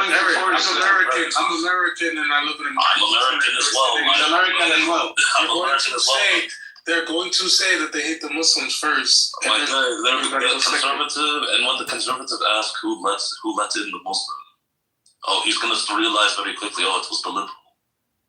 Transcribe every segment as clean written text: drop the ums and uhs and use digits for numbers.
going Eric, for I'm American, and I live in America. I'm American as well. He's American as well. I'm American as well. They're going to say that they hate the Muslims first. My guy, they're conservative, and when the conservative ask who lets in the Muslim, he's going to realize very quickly, it was the liberal.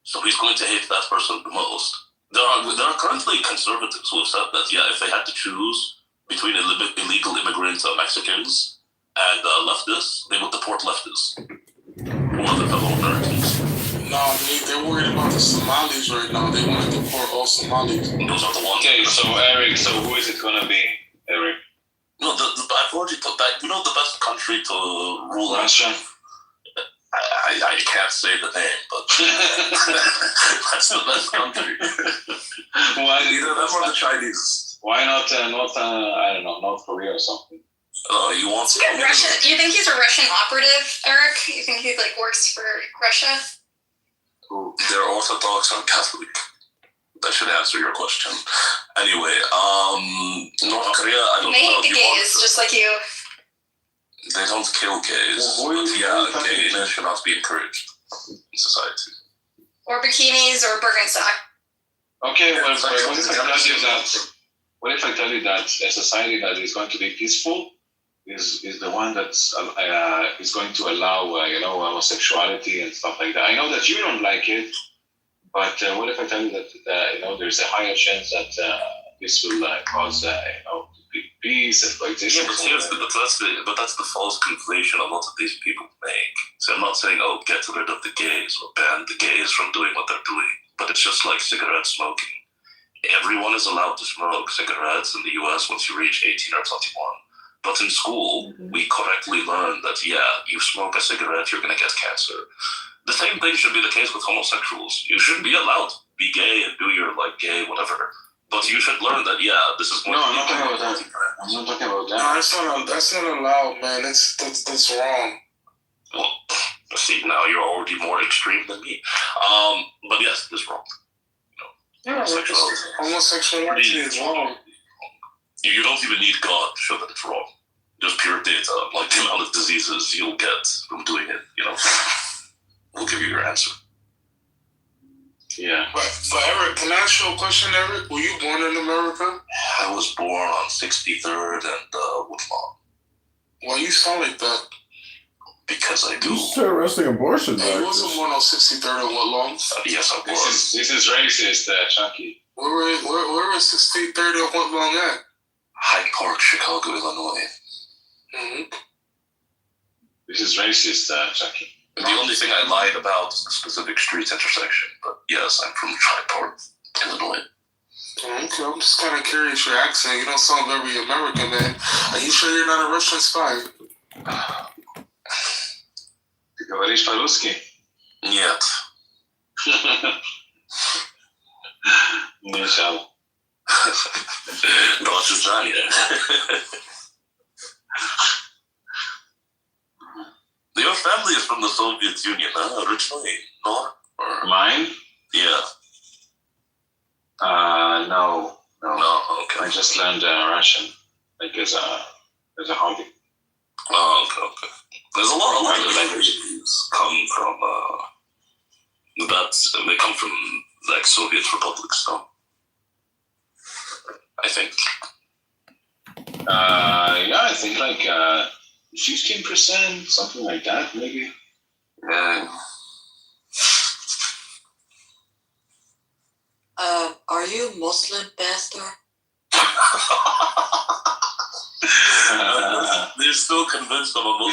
So he's going to hate that person the most. There are currently conservatives who have said that, if they had to choose between illegal immigrants and Mexicans and leftists, they would deport leftists or other fellow Americans. No, they're worried about the Somalis right now. They want to deport all Somalis. Those are the ones. Okay, so Eric, who is it going to be, Eric? No, I've already told that. You know the best country to rule Russia? I can't say the name, but that's the best country. Why? Either them or the Chinese. Why not, I don't know, North Korea or something? You want to? Russia? You think he's a Russian operative, Eric? You think he works for Russia? They're Orthodox and Catholic. That should answer your question. Anyway, North Korea, I don't know. They hate the gays, just like you. They don't kill gays, but gayness should not be encouraged in society. Or bikinis or Birkenstock. Okay, what if I tell you that a society that is going to be peaceful is the one that's is going to allow homosexuality and stuff like that. I know that you don't like it, but what if I tell you that there's a higher chance that this will cause peace and coexistence? But that's the false conflation a lot of these people make. So I'm not saying get rid of the gays or ban the gays from doing what they're doing, but it's just like cigarette smoking. Everyone is allowed to smoke cigarettes in the U.S. once you reach 18 or 21. But in school, we correctly learn that, you smoke a cigarette, you're going to get cancer. The same thing should be the case with homosexuals. You shouldn't be allowed to be gay and do your, gay whatever. But you should learn that, this is going to be... I'm not talking about that. I'm not talking about that. No, that's not allowed, man. That's wrong. Well, see, now you're already more extreme than me. But yes, it's wrong. Homosexuality is wrong. You don't even need God to show that it's wrong. Just pure data, like the amount of diseases you'll get from doing it, will give you your answer. Yeah. But Eric, can I ask you a question, Eric? Were you born in America? I was born on 63rd and Woodlawn. Why you sound like that? Because I do. You started arresting abortion, though. You wasn't born on 63rd and Woodlawn? Yes, I was. This is racist, Chucky. Where is 63rd and Woodlawn at? Hyde Park, Chicago, Illinois. Mm-hmm. This is racist, Chucky. The only thing I lied about is the specific street intersection. But yes, I'm from Hyde Park, Illinois. Okay, I'm just kind of curious your accent. You don't sound very American, man. Are you sure you're not a Russian spy? Ты говоришь по-русски? Нет. Не шал. До свидания. Your family is from the Soviet Union, originally, no? Or... Mine? Yeah. No. Okay. I just learned Russian, as a hobby. Oh, okay. There's a lot of languages come from they come from Soviet republics, so I think. I think 15%, something like that, maybe. Are you Muslim, bastard? They're still convinced I'm a Muslim.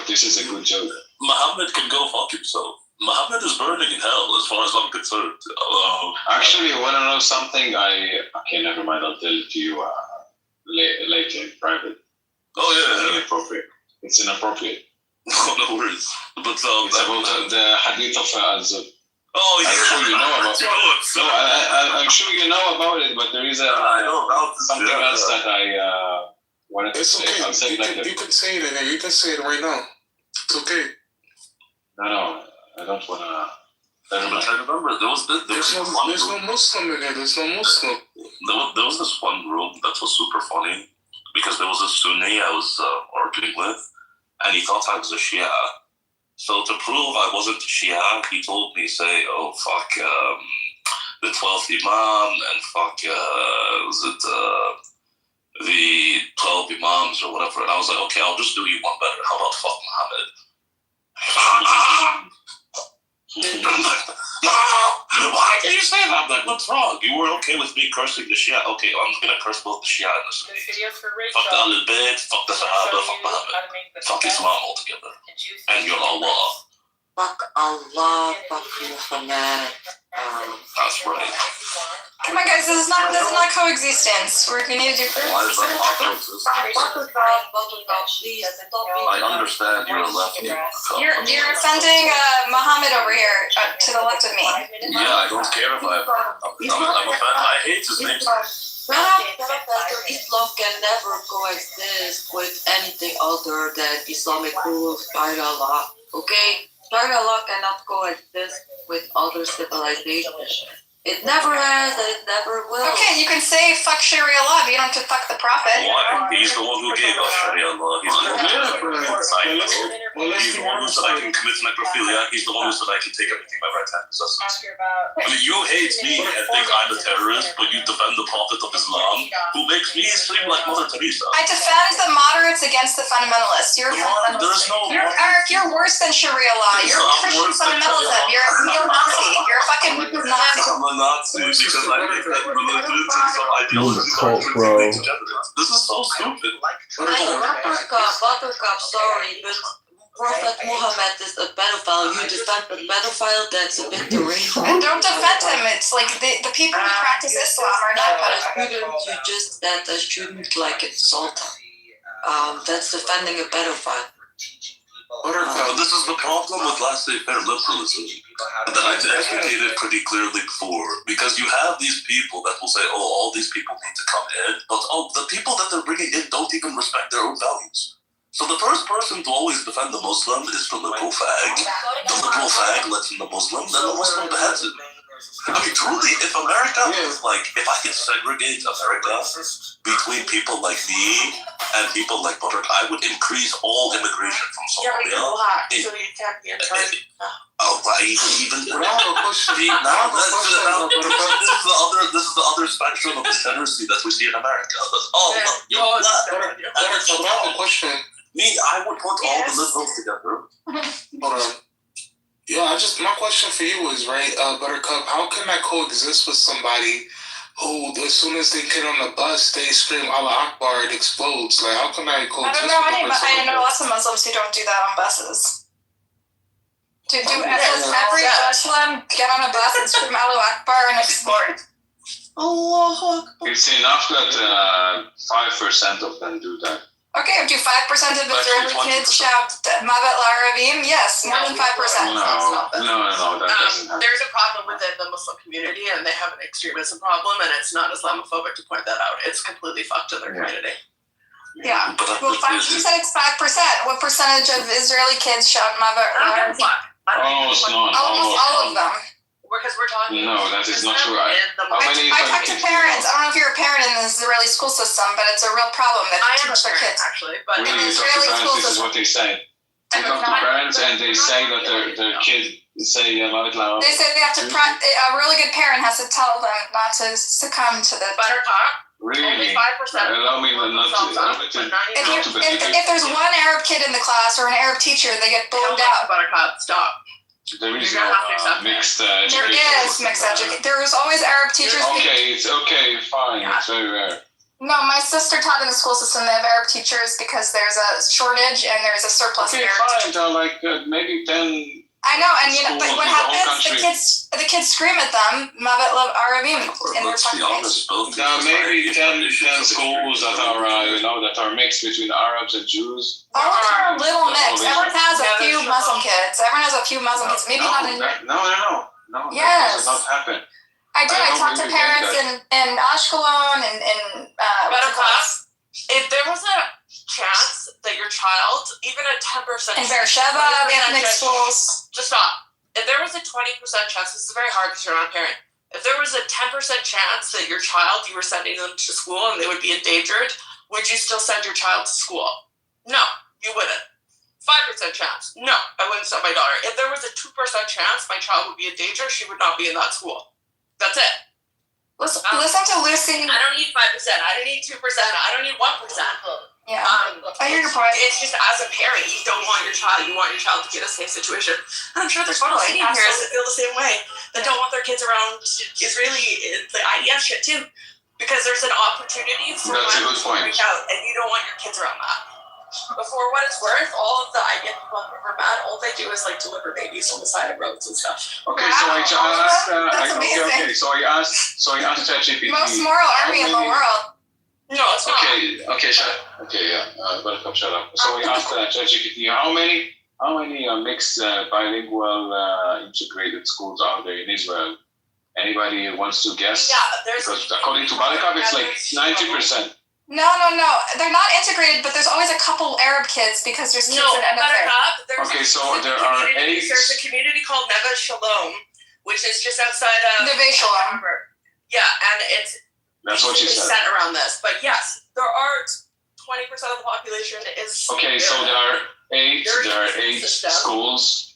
This is a good joke. Muhammad can go fuck himself. Muhammad is burning in hell as far as I'm concerned. Actually, you want to know something? Okay, never mind. I'll tell it to you later in private. Oh, yeah. Inappropriate. It's inappropriate. No worries. But it's about the hadith of Azub. Oh, yeah. I'm sure you know about it. I'm sure you know about it, but there is something else that I wanted to say. Okay. I'll say it later. You can say it in there. You can say it right now. It's okay. No, I don't want to. But I remember there's no Muslim in there. There's no Muslim. There was this one room that was super funny because there was a Sunni I was arguing with, and he thought I was a Shia, So to prove I wasn't Shia, he told me, say, oh, fuck the 12th Imam and fuck, the 12 Imams or whatever. And I was like, okay, I'll just do you one better. How about fuck Muhammad? I'm like, no, why did you say that? I'm like, what's wrong? You were okay with me cursing the Shia. Okay, I'm going to curse both the Shia and the Sunni. Fuck the Ahlul Bayt, fuck the Sahaba, fuck Muhammad. Fuck Islam altogether. And your Allah. Fuck Allah, fuck Muhammad. That's right. Come on, guys. This is not coexistence. We need to do Why is that awkward? Please stop me. I understand you're a lefty. You're offending Muhammad over here to the left of me. Yeah, I don't care if I'm a fan. I hate his name. Islam can never coexist with anything other than Islamic rules by Allah. Okay? Sharia law cannot coexist with other civilizations. It never has and it never will. Okay, you can say fuck Sharia law, but you don't have to fuck the prophet. Why? He's the one who gave us Sharia law. He's the one who He's the one who said I can commit necrophilia. He's the one who said I can take everything by right hand possesses. I mean, you hate me and think I'm a terrorist, but you defend the prophet of Islam, who makes me seem like Mother Teresa. I defend the moderates against the fundamentalists. You're Eric, you're worse than Sharia law. You're Christian fundamentalism. You're a neo-Nazi. You're a fucking Nazi. I'm a Nazi because I think that religion and some ideologies are contributing together. This is so stupid. Buttercup, sorry, but Prophet Muhammad is a pedophile. You defend a pedophile, that's a bit deranged. And don't defend him. It's like the people who practice Islam are not pedophiles. You just said I shouldn't like insult him. That's defending a pedophile. But this is the problem with laissez-faire liberalism that I've explicated pretty clearly before. Because you have these people that will say, oh, all these people need to come in, but the people that they're bringing in don't even respect their own values. So the first person to always defend the Muslim is the liberal fag. The liberal fag lets in the Muslim, then the Muslim beheads him. I mean, truly, if America, like, if I could segregate America between people like me and people like Buttercup, I would increase all immigration from Somalia. So you can't be a target. Oh, right, even now, this is the other spectrum of degeneracy that we see in America. That's all. You're black. I have a question. Me, I would put all the liberals together. Hold on. Yeah, my question for you is, right, Buttercup, how can I coexist with somebody who, as soon as they get on the bus, they scream Allah Akbar, it explodes? Like, how can I coexist with a person? I know lots of Muslims who don't do that on buses. Does every Muslim get on a bus and scream Allah Akbar and explode? Allah Akbar. It's enough that 5% of them do that. Okay, do 5% of Israeli kids shout Mavet La'Arabim? Yes, more than 5%. No, that doesn't happen. There's a problem within the Muslim community, and they have an extremism problem, and it's not Islamophobic to point that out. It's completely fucked in their community. Yeah. Well, 5%, it's 5%. What percentage of Israeli kids shout Mavet La'Arabim? Almost none. Almost all of them. Because we're talking. No, that is not true. I talk to parents. I don't know if you're a parent in the Israeli school system, but it's a real problem that I am a teach their parent, kids. actually, but Really, in the you talk Israeli to school parents, this is system. what they say. They talk to parents and they say that their kid say Mavet La'Arabim. They say they have to. A really good parent has to tell them not to succumb to the. Buttercup. Really? Only 5%. Allow me not to If there's one Arab kid in the class or an Arab teacher, they get bullied out. Buttercup, stop. There is You're no gonna have to accept mixed There education. is mixed education. There was always Arab teachers. Okay, it's okay, fine. It's very rare. No, my sister taught in the school system. They have Arab teachers because there's a shortage and there's a surplus Okay, of Arab fine. teachers. There are like maybe 10. I know, and but what schools in the whole happens? country. The kids scream at them, Mavet La'Arabim, in their Let's be fucking honest, face. both There are maybe 10 schools schools that are that are mixed between Arabs and Jews. All of them are a little mix. Everyone has a Yeah, few there's Muslim kids. Everyone has a few Muslim kids. Maybe not in. No. Yes. That does not happen. I did. I don't talked to really parents think in Ashkelon and Buttercup. If there was a chance that your child, even a 10%. in Beersheba, they have mixed schools. Just stop. If there was a 20% chance, this is very hard because you're not a parent. If there was a 10% chance that your child, you were sending them to school and they would be endangered, would you still send your child to school? No, you wouldn't. 5% chance. No, I wouldn't send my daughter. If there was a 2% chance my child would be in danger, she would not be in that school. That's it. Listen to Lucy. I don't need 5%. I don't need 2%. I don't need 1%. Yeah. I hear your point. It's just as a parent, you don't want your child. You want your child to get a safe situation. And I'm sure there's Totally, Palestinian parents that feel the same way. That don't want their kids around Israeli, the IDF shit too, because there's an opportunity for That's a good violence to point. break out, and you don't want your kids around that. But for what it's worth, all of the IDF people have ever met, all they do is like deliver babies on the side of roads and stuff. Okay, so I asked. That's amazing. Okay. So I asked ChatGPT. Most moral army in the world. No, it's not. Okay, Buttercup, shut up. So we asked ChatGPT how many mixed bilingual integrated schools are there in Israel? Anybody wants to guess? Yeah, there's. Because according to Buttercup, it's like 90%. No. They're not integrated, but there's always a couple Arab kids because there's kids in Edinburgh. Buttercup. Okay, so there are 8. There's a community called Neve Shalom, which is just outside of Neve Shalom. Yeah, and it's That's what she said. set around this. But yes, there are 20% of the population is. Okay, so there are 8 schools.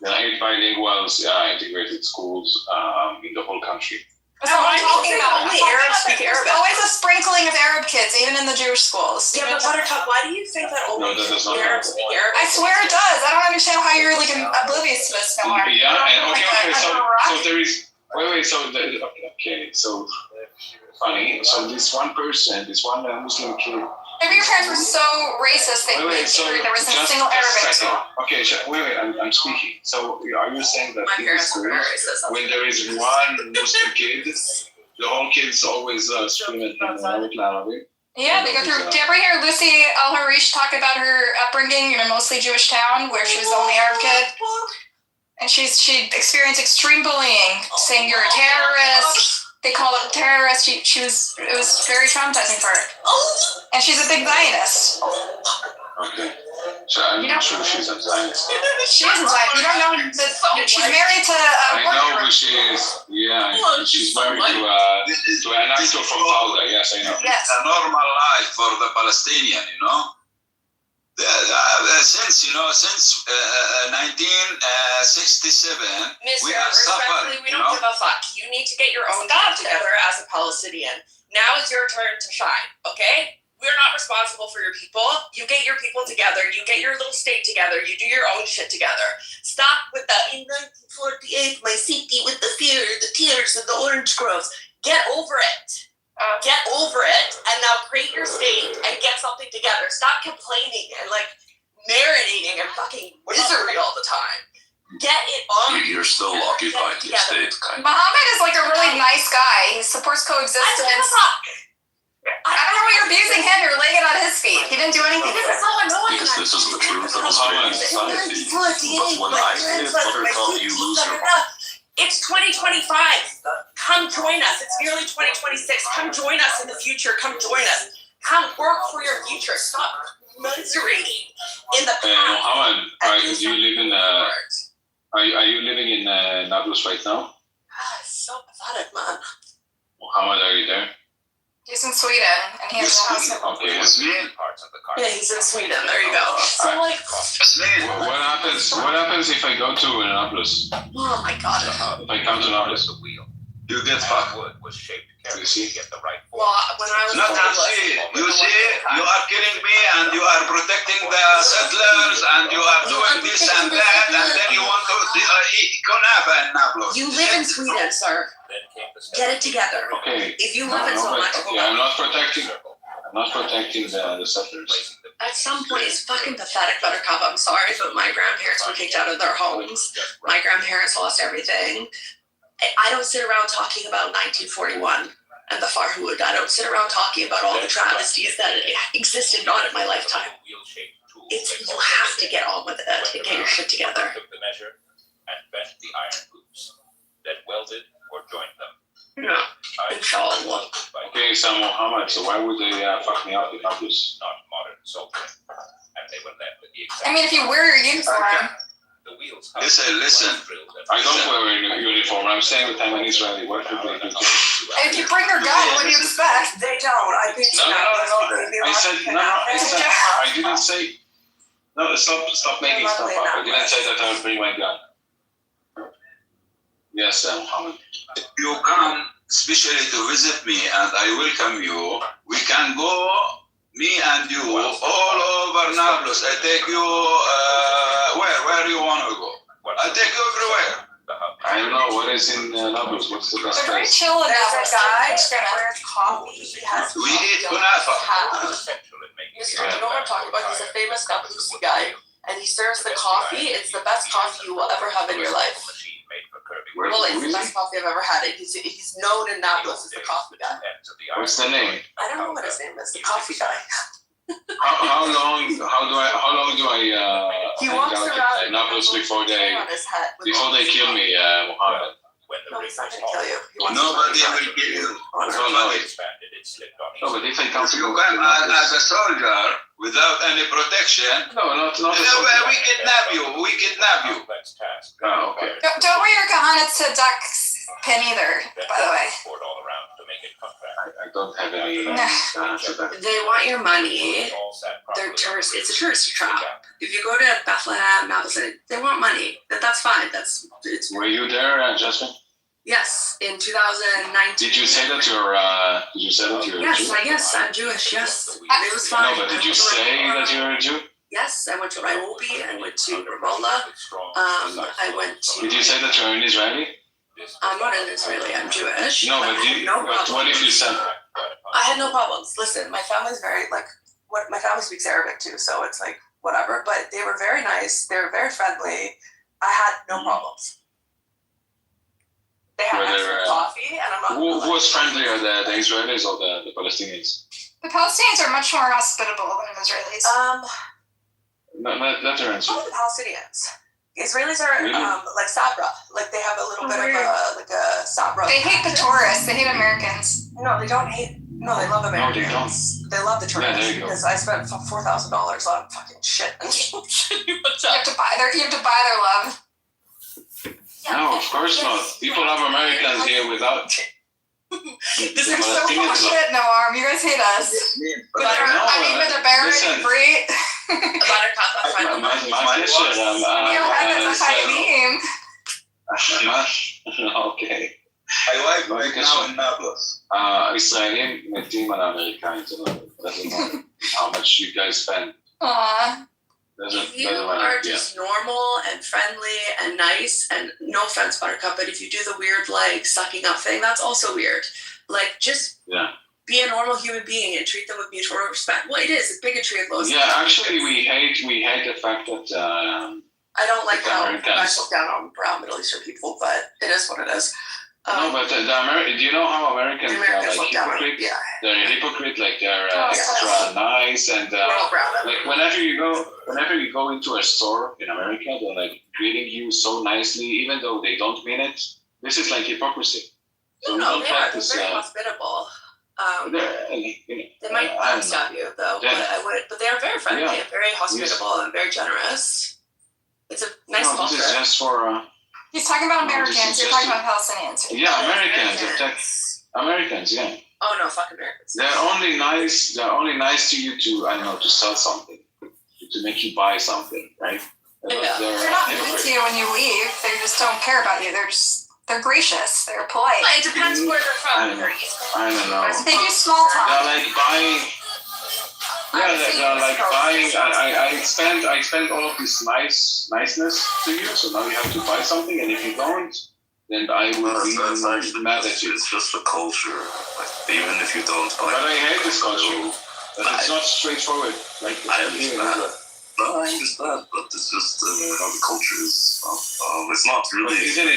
There are 8 bilingual integrated schools in the whole country. That's what I'm talking about. Only Arabs speak Arabic. There's always a sprinkling of Arab kids, even in the Jewish schools. Yeah, but Buttercup, why do you think that only that does not Arabs speak Arabic? I swear it does. I don't understand how you're like oblivious to this no more. Yeah, and okay. So there is. Wait. So funny. So this one person, this one Muslim kid. Maybe your parents were so racist that there wasn't a single Arabic school. Okay, wait, I'm speaking. So are you saying that My parents were very racist. when there is one Muslim kid, the whole kids always screaming in Arabic? Yeah, they go through. Did you ever hear Lucy Al-Harish talk about her upbringing in a mostly Jewish town where she was the only Arab kid? And she experienced extreme bullying, saying you're a terrorist. They called her a terrorist. It was very traumatizing for her. And she's a big Zionist. Okay. So I'm not sure she's a Zionist. She is a Zionist. You don't know that she's married to I know who she is. Yeah, she's married to an actor from Fauda. Yes, I know. Yes. A normal life for the Palestinian, Since 1967, Mister, we are respectfully, suffering. we don't give a fuck. You need to get your own shit together as a Palestinian. Now is your turn to shine, okay? We're not responsible for your people. You get your people together. You get your little state together. You do your own shit together. Stop with the, in 1948, my city with the fear, the tears, and the orange groves. Get over it. Get over it, and now create your state and get something together. Stop complaining and marinating in fucking misery all the time. Get it on. You're still occupying the state, kind of. Muhammad is like a really nice guy. He supports coexistence. I don't give a fuck. I don't know why you're abusing him. You're laying it on his feet. He didn't do anything. This is so annoying. Because this is the truth of Australian society. But when I say Buttercup, you lose your mind. It's 2025. Come join us. It's nearly 2026. Come join us in the future. Come join us. Come work for your future. Stop miserating in the past. Mohammed, are you living in Nablus right now? It's so pathetic, man. Mohammed, are you there? He's in Sweden, and he has a house. Okay. Yeah, he's in Sweden. There you go. So What happens if I go to Nablus? oh my god. If I come to Nablus? You get fucked. You see? Well, when I was Not you see, you are killing me and you are protecting the settlers and you are doing this and that and then you want to eat kunafa in Nablus. You live in Sweden, sir. Get it together. Okay. If you love it so much, I'm not protecting the settlers. at some point, it's fucking pathetic, Buttercup. I'm sorry, but my grandparents were kicked out of their homes. My grandparents lost everything. I don't sit around talking about 1941 and the Farhud. I don't sit around talking about all the travesties that existed not in my lifetime. You have to get on with it and get your shit together. Yeah, inshallah. Okay, so Mohammed, so why would they fuck me up in Nablus? I mean, if you wear your uniform. Listen. I don't wear a uniform. I'm saying that I'm an Israeli. What would they do? And if you bring your gun, what do you expect? They don't. I've been to No. Nablus. I said no. I didn't say. No, stop making stuff up. I didn't say that I will bring my gun. Yes, Muhammad. If you come especially to visit me and I welcome you, we can go, me and you, all over Nablus. I take you where you want to go. I take you everywhere. I don't know what is in Nablus. What's the best They're very place? chill in There's a Nablus. guy that wears coffee. He has We eat coffee on kunafa. his hat. You know what I'm talking about? He's a famous Nablus guy, and he serves the coffee. It's the best coffee you will ever have in your life. Well, it's the best coffee I've ever had. He's known in Nablus as the coffee guy. What's the name? I don't know what his name is. The coffee guy. How long do I He walks hang out around in Nablus before they on his head with all these kill me, Muhammad? No, he's not gonna kill you. He wants Nobody to will kill you. Nobody. No, but if I come If to you come as a soldier without any protection, no, not a we kidnap you. We kidnap you. Oh, okay. Don't wear your kahana's to duck's pin either, by the way. I don't have any. They want your money. They're tourist. It's a tourist trap. If you go to Bethlehem, they want money. That's fine. It's. Were you there, Jasmine? Yes, in 2019. Did you say that you're? Did you say that you're? Yes, I'm Jewish. Yes, it was fine. No, but did you say that you're a Jew? Yes, I went to Raiwobi. I went to Ramallah. I went to. Did you say that you're an Israeli? I'm not an Israeli. I'm Jewish. No, but what if you said? I had no problems. Listen, my family's very my family speaks Arabic too, so it's like whatever. But they were very nice. They were very friendly. I had no problems. They had excellent coffee, and I'm not. Who was friendlier, the Israelis or the Palestinians? The Palestinians are much more hospitable than the Israelis. Let her answer. Probably the Palestinians. The Israelis are Really? like Sabra. Like they have a little bit of a Sabra. They hate the tourists. They hate Americans. No, they don't hate. No, they love Americans. No, they They love the tourists there you go. because I spent $4,000 on fucking shit. You have to buy their love. No, of course not. People love Americans here without. This is so full of shit, no arm. You guys hate us. With the Barrett and Brie. Buttercup, that's fine. That's a high beam. Okay. My wife right now in Nablus. ישראלים מתים על האמריקאים, זה doesn't matter how much you guys spend. Aww. If you are just normal and friendly and nice, and no offense, Buttercup, but if you do the weird sucking up thing, that's also weird. Just be a normal human being and treat them with mutual respect. Well, it is. It's bigotry of those. Yeah, actually, we hate the fact that. I don't like how I Americans look down on brown Middle Eastern people, but it is what it is. No, but do you know how Americans The are Americans like look down on hypocrites? yeah. They're a hypocrite, like they're Oh, extra nice and We're all brown. like whenever you go into a store in America, they're like greeting you so nicely, even though they don't mean it. This is like hypocrisy. So No, we they don't are. practice. They're very hospitable. They They might backstab you though, but they are very friendly and very hospitable and very generous. It's a nice culture. This is just for. He's talking about Americans. You're talking about Palestinians. Yeah, Americans. Yeah. Oh no, fuck Americans. They're only nice. They're only nice to you to to sell something, to make you buy something, right? Yeah. They're not mean to you when you leave. They just don't care about you. They're gracious. They're polite. But it depends where they're from. They're East Coast. I don't know. They do small talk. They're like buying. Yeah, they're like buying. I spend all of this niceness to you, so now you have to buy something, and if you don't, then I will be mad at you. It's just the culture. Even if you don't buy. But I hate this culture. It's not straightforward. Like I understand. No, I understand, but it's just how the culture is. It's not really. Isn't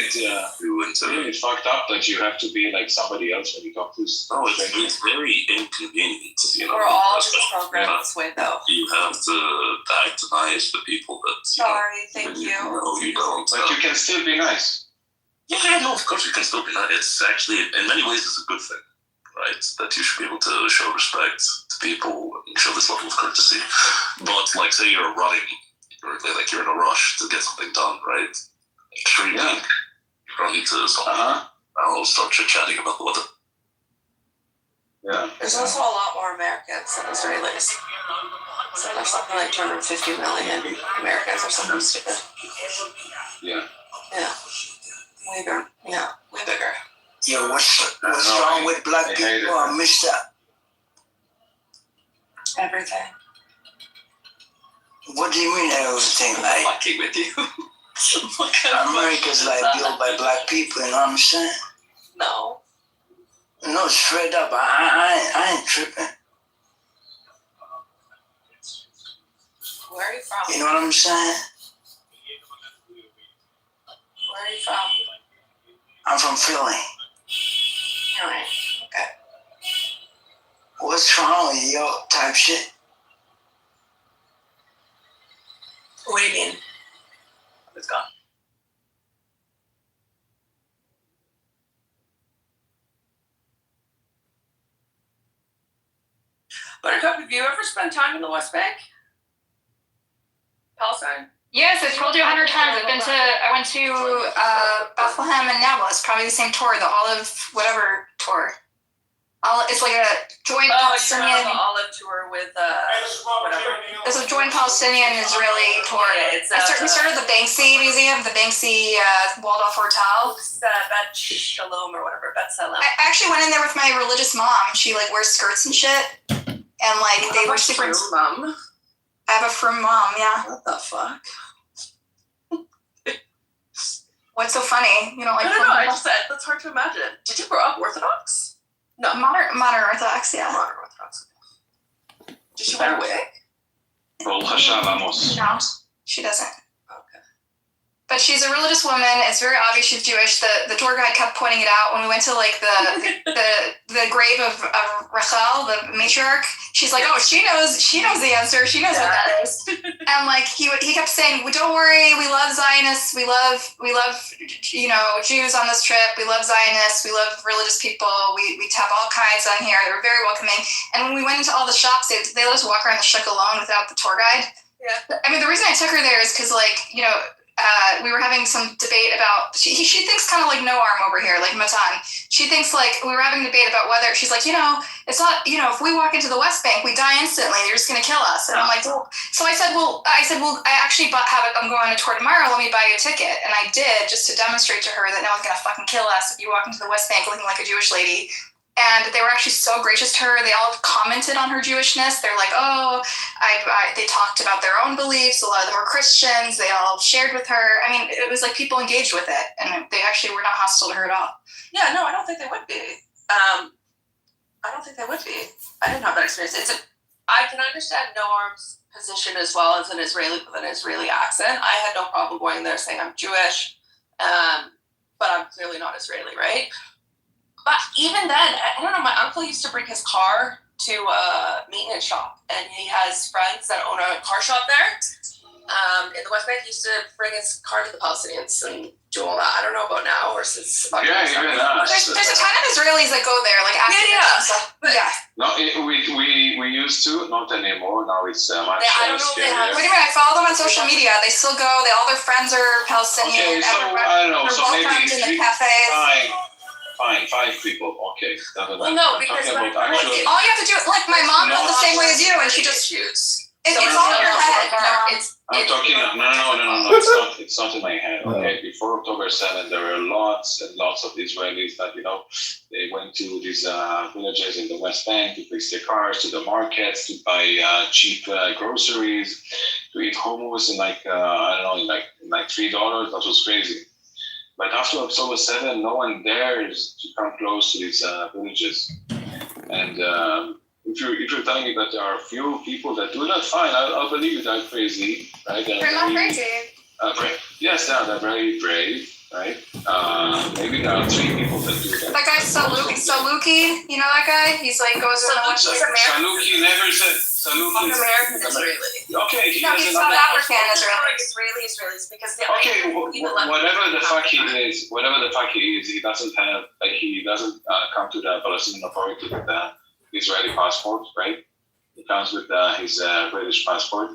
it fucked up that you have to be like somebody else when you talk to? No, it's very inconvenient. We're all just programmed this way, though. You have to act nice to people that. Sorry, thank you. No, you don't. But you can still be nice. Yeah, no, of course you can still be nice. It's actually, in many ways, it's a good thing, right? That you should be able to show respect to people and show this level of courtesy. But, say you're running, you're in a rush to get something done, right? Extremely. You run into someone. I'll start chit-chatting about the weather. Yeah. There's also a lot more Americans than Israelis. So there's something like 250 million Americans or something stupid. Yeah. Yeah. Way bigger. Yeah, way bigger. Yo, what's wrong with black people? I missed that. Everything. What do you mean everything? Like, Fucking with you. America's like built by black people, you know what I'm saying? No. No, straight up, I ain't tripping. Where are you from? You know what I'm saying? Where are you from? I'm from Philly. Alright. Okay. What's wrong with yo type shit? What do you mean? It's gone. Buttercup, have you ever spent time in the West Bank? Palestine? Yes, I've told you 100 times. I went to Bethlehem and Nablus, probably the same tour, the Olive whatever tour. It's like a joint Palestinian. You have the Olive tour with whatever. It's a joint Palestinian-Israeli tour. Yeah, it's, we started the Banksy Museum, the Banksy Waldorf Hotel. Bet Shalom or whatever, Bet Salem. I actually went in there with my religious mom. She like wears skirts and shit, and like they were super. Mom. I have a frum mom, yeah. What the fuck? What's so funny? You know, like I don't know. I just said that's hard to imagine. Did you grow up Orthodox? No, modern Orthodox, yeah. Modern Orthodox. Did she wear a wig? No, she doesn't. Okay. But she's a religious woman. It's very obvious she's Jewish. The tour guide kept pointing it out when we went to like the grave of Rachel, the matriarch. She's like, oh, she knows the answer. She knows what that is. And like he kept saying, well, don't worry, we love Zionists. We love Jews on this trip. We love Zionists. We love religious people. We have all kinds on here. They were very welcoming. And when we went into all the shops, they let us walk around the shuk alone without the tour guide. Yeah. I mean, the reason I took her there is because we were having some debate about, she thinks kind of like Noam over here, like Matan. She thinks like, we were having a debate about whether, she's like, it's not, if we walk into the West Bank, we die instantly, they're just going to kill us. And I'm like, well, so I said, I actually I'm going on a tour tomorrow, let me buy you a ticket. And I did, just to demonstrate to her that no one's going to fucking kill us if you walk into the West Bank looking like a Jewish lady. And they were actually so gracious to her. They all commented on her Jewishness. They're like, oh, they talked about their own beliefs. A lot of them were Christians. They all shared with her. I mean, it was like people engaged with it. And they actually were not hostile to her at all. Yeah, no, I don't think they would be. I didn't have that experience. I can understand Noam's position as well as an Israeli with an Israeli accent. I had no problem going there saying I'm Jewish, but I'm clearly not Israeli, right? But even then, I don't know, my uncle used to bring his car to a maintenance shop, and he has friends that own a car shop there. In the West Bank, he used to bring his car to the Palestinians and do all that. I don't know about now, or since... Yeah, even us. There's a ton of Israelis that go there, like after yeah. No, we used to, not anymore. Now it's much I don't know if they have... Wait a minute, I follow them on social media. They still go. All their friends are Palestinian. Okay, so I don't know. They're So maybe welcomed in the cafes. Fine, 5 people. Okay. Well, no, because all you have to do, like my mom felt the same way as you, and she just choose. It's all in your head. I'm talking. No. It's not in my head. Okay. Before October 7, there were lots and lots of Israelis that they went to these villages in the West Bank to fix their cars, to the markets to buy cheap groceries, to eat hummus in like $3. That was crazy. But after October 7, no one dares to come close to these villages. And if you're telling me that there are few people that do that, fine, I'll believe you. They're crazy, right? They're not crazy. Yes, they're very brave, right? Maybe there are 3 people that do that. That guy Saluki, you know that guy? He's like goes around. Saluki never said. Saluki. American Israeli. Okay, he's South African Israelis because okay, whatever the fuck he is, he doesn't have he doesn't come to the Palestinian Authority with the Israeli passport, right? He comes with his British passport,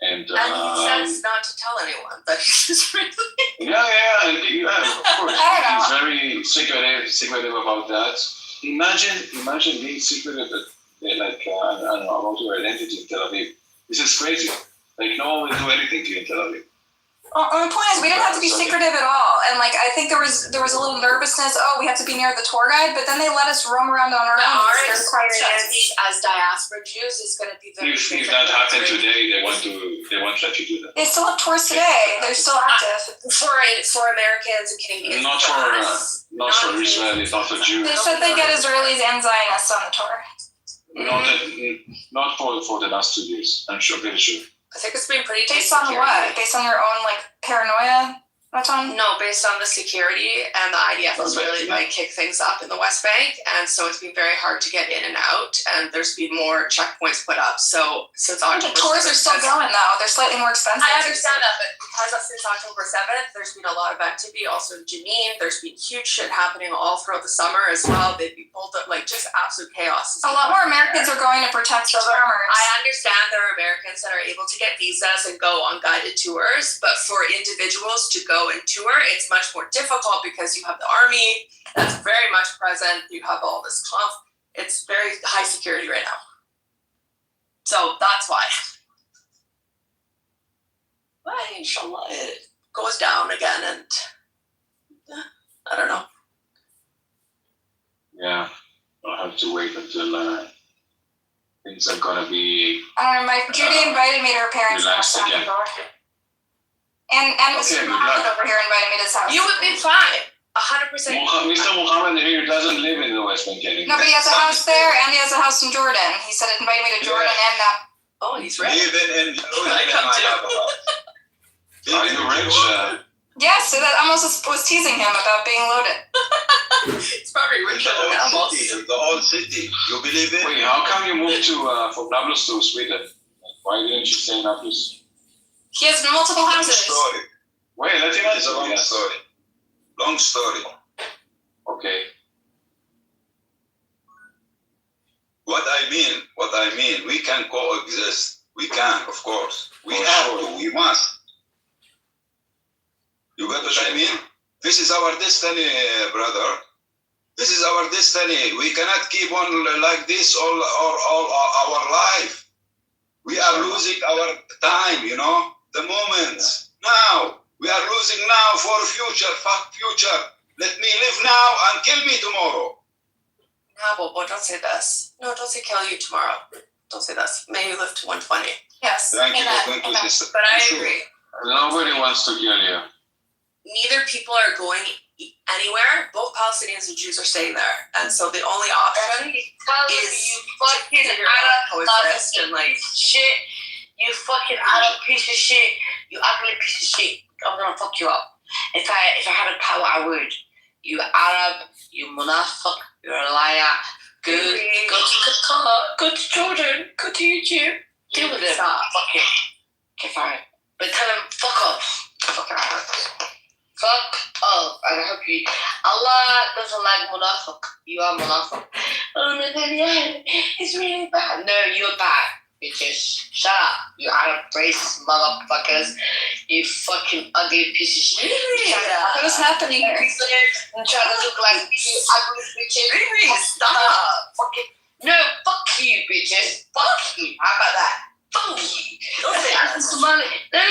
and he says not to tell anyone that he's Israeli. Yeah, of course. He's very secretive about that. Imagine being secretive. I don't know, about your identity in Tel Aviv. This is crazy. Like, no one will do anything to you in Tel Aviv. Well, the point is, we didn't have to be secretive at all, and like I think there was a little nervousness. Oh, we have to be near the tour guide, but then they let us roam around on our own. Our experience as diaspora Jews is going to be very. If that happened today, they won't let you do that. They still have tours today. They're still active. For Americans and Canadians. Not for Israelis, not for Jews. They said they get Israelis and Zionists on the tour. Not for the last 2 years. I'm sure, very sure. I think it's been pretty Based on what? Based on your own like paranoia? No, based on the security, and the IDF has really kicked things up in the West Bank, and so it's been very hard to get in and out, and there's been more checkpoints put up. So since October, the tours are still going though. They're slightly more expensive. I understand that, but because since October 7th, there's been a lot of activity. Also in Jenin, there's been huge shit happening all throughout the summer as well. They've been pulled up, just absolute chaos. A lot more Americans are going to protect the farmers. I understand there are Americans that are able to get visas and go on guided tours, but for individuals to go and tour, it's much more difficult because you have the army that's very much present. You have all this it's very high security right now. So that's why. But inshallah, it goes down again, and I don't know. Yeah, I'll have to wait until things are gonna be. Judy invited me to her parents' house. And Mr. Muhammad over here invited me to his house. You would be fine. 100%. Mr. Muhammad here doesn't live in the West Bank anymore. No, but he has a house there and he has a house in Jordan. He said it invited me to Jordan and now. Oh, he's rich. Even in I come too. Are you rich? Yes, so that almost was teasing him about being loaded. It's probably richer than the old city. You believe it? Wait, how come you moved from Nablus to Sweden? Why didn't you stay in Nablus? He has multiple houses. Story. Wait, let him It's a long story. Long story. Okay. What I mean, we can coexist. We can, of course. We have to. We must. You get what I mean? This is our destiny, brother. This is our destiny. We cannot keep on like this all our life. We are losing our time, the moments. Now, we are losing now for future. Fuck future. Let me live now and kill me tomorrow. No, but don't say this. No, don't say kill you tomorrow. Don't say this. May you live to 120. Yes. Thank you for going to this. But I agree. Nobody wants to kill you. Neither people are going anywhere. Both Palestinians and Jews are staying there, and so the only option is you fucking Arab coexist and shit. You fucking Arab piece of shit. You ugly piece of shit. I'm gonna fuck you up. If I had a power, I would. You Arab. You munafiq. You're a liar. Good. Go to Qatar. Go to Jordan. Go to YouTube. Deal with it. Fuck it. Okay, fine. But tell him fuck off. Fucking Arab. Fuck off. I hope you. Allah doesn't like munafiq. You are munafiq. Oh no, yeah, it's really bad. No, you're bad. Bitches. Shut up. You Arab racist motherfuckers. You fucking ugly piece of shit. What is happening here? And try to look like you ugly bitches. Really? Stop. Fucking. No, fuck you, bitches. Fuck you. How about that? Fuck you. Don't say that. Somali. No.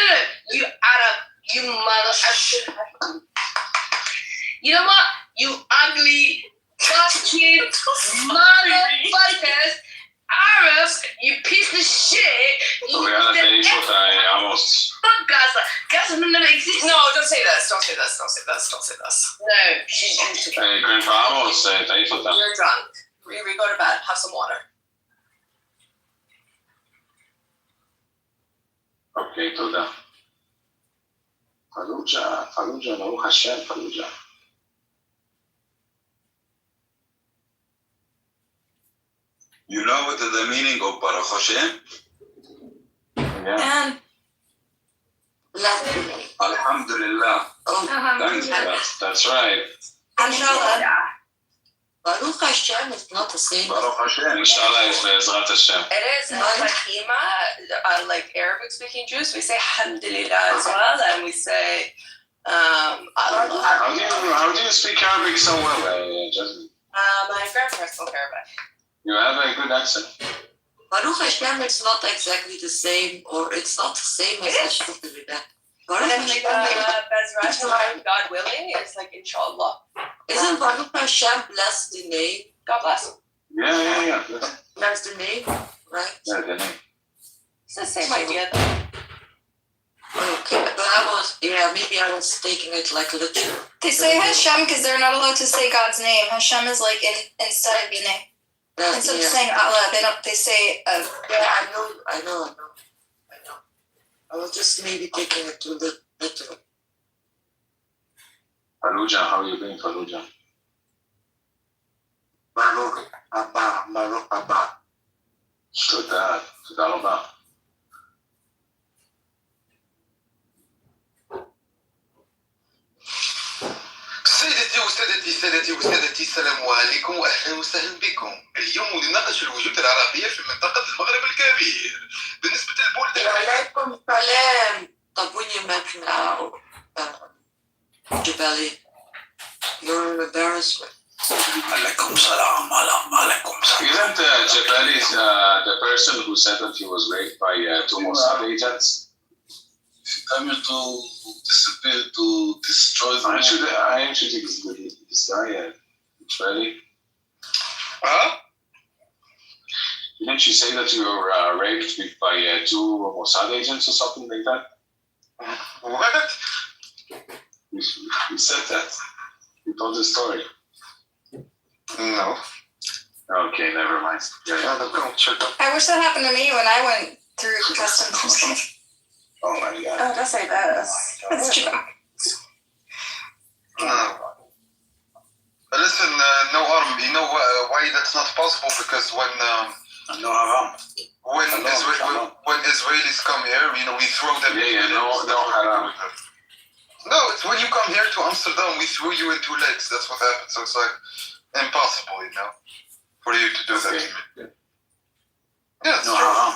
You Arab. You motherfucker. You know what? You ugly fucking motherfuckers. Arabs, you piece of shit. So we had a day I almost. Fuck Gaza. Gaza will never exist. No, don't say this. Don't say this. Don't say this. Don't say this. No, she's used to that. Grandpa, I almost said thanks for that. You're drunk. We go to bed. Have some water. Okay, תודה. Fallujah, Baruch Hashem, Fallujah. You know what is the meaning of Baruch Hashem? Yeah. And Alhamdulillah. Thank you. That's right. inshallah. Baruch Hashem is not the same. Baruch Hashem. Inshallah is Be'ezrat Hashem. It is. Like Arabic speaking Jews, we say Alhamdulillah as well, and we say Allah. How do you speak Arabic so well, Jasmine? My grandparents spoke Arabic. You have a good accent. Baruch Hashem is not exactly the same, or it's not the same as Hashem. Baruch And then Hashem. God willing, it's like inshallah. Isn't Baruch Hashem bless the name? God bless. Yeah. That's the name, right? Yeah, the name. It's the same idea. Okay, but maybe I was taking it like literal. They say Hashem because they're not allowed to say God's name. Hashem is like instead of your name. Instead of saying Allah, they say. Yeah, I know. I was just maybe taking it too literal. Fallujah, how are you doing, Fallujah? Baruch Abba. תודה רבה. سادتي السلام عليكم واهلا وسهلا بكم. اليوم نناقش الوجود العربي في منطقة المغرب الكبير. بالنسبة للبلدان وعليكم السلام. طبوني مكنا جبالي. You're an embarrassment. عليكم السلام. Isn't Jabali the person who said that he was raped by two Mossad agents? Coming to disappear, to destroy the I am shooting this guy, Jabali. Huh? Didn't you say that you were raped by two Mossad agents or something like that? What? You said that. You told the story. No. Okay, never mind. I wish that happened to me when I went through customs. Oh my God. Oh, that's like that. That's true. Listen, no harm. You know why that's not possible? Because when Israelis come here, we throw them. No haram. No, it's when you come here to Amsterdam, we throw you into lakes. That's what happens. So it's like impossible, for you to do that. Yeah, it's true.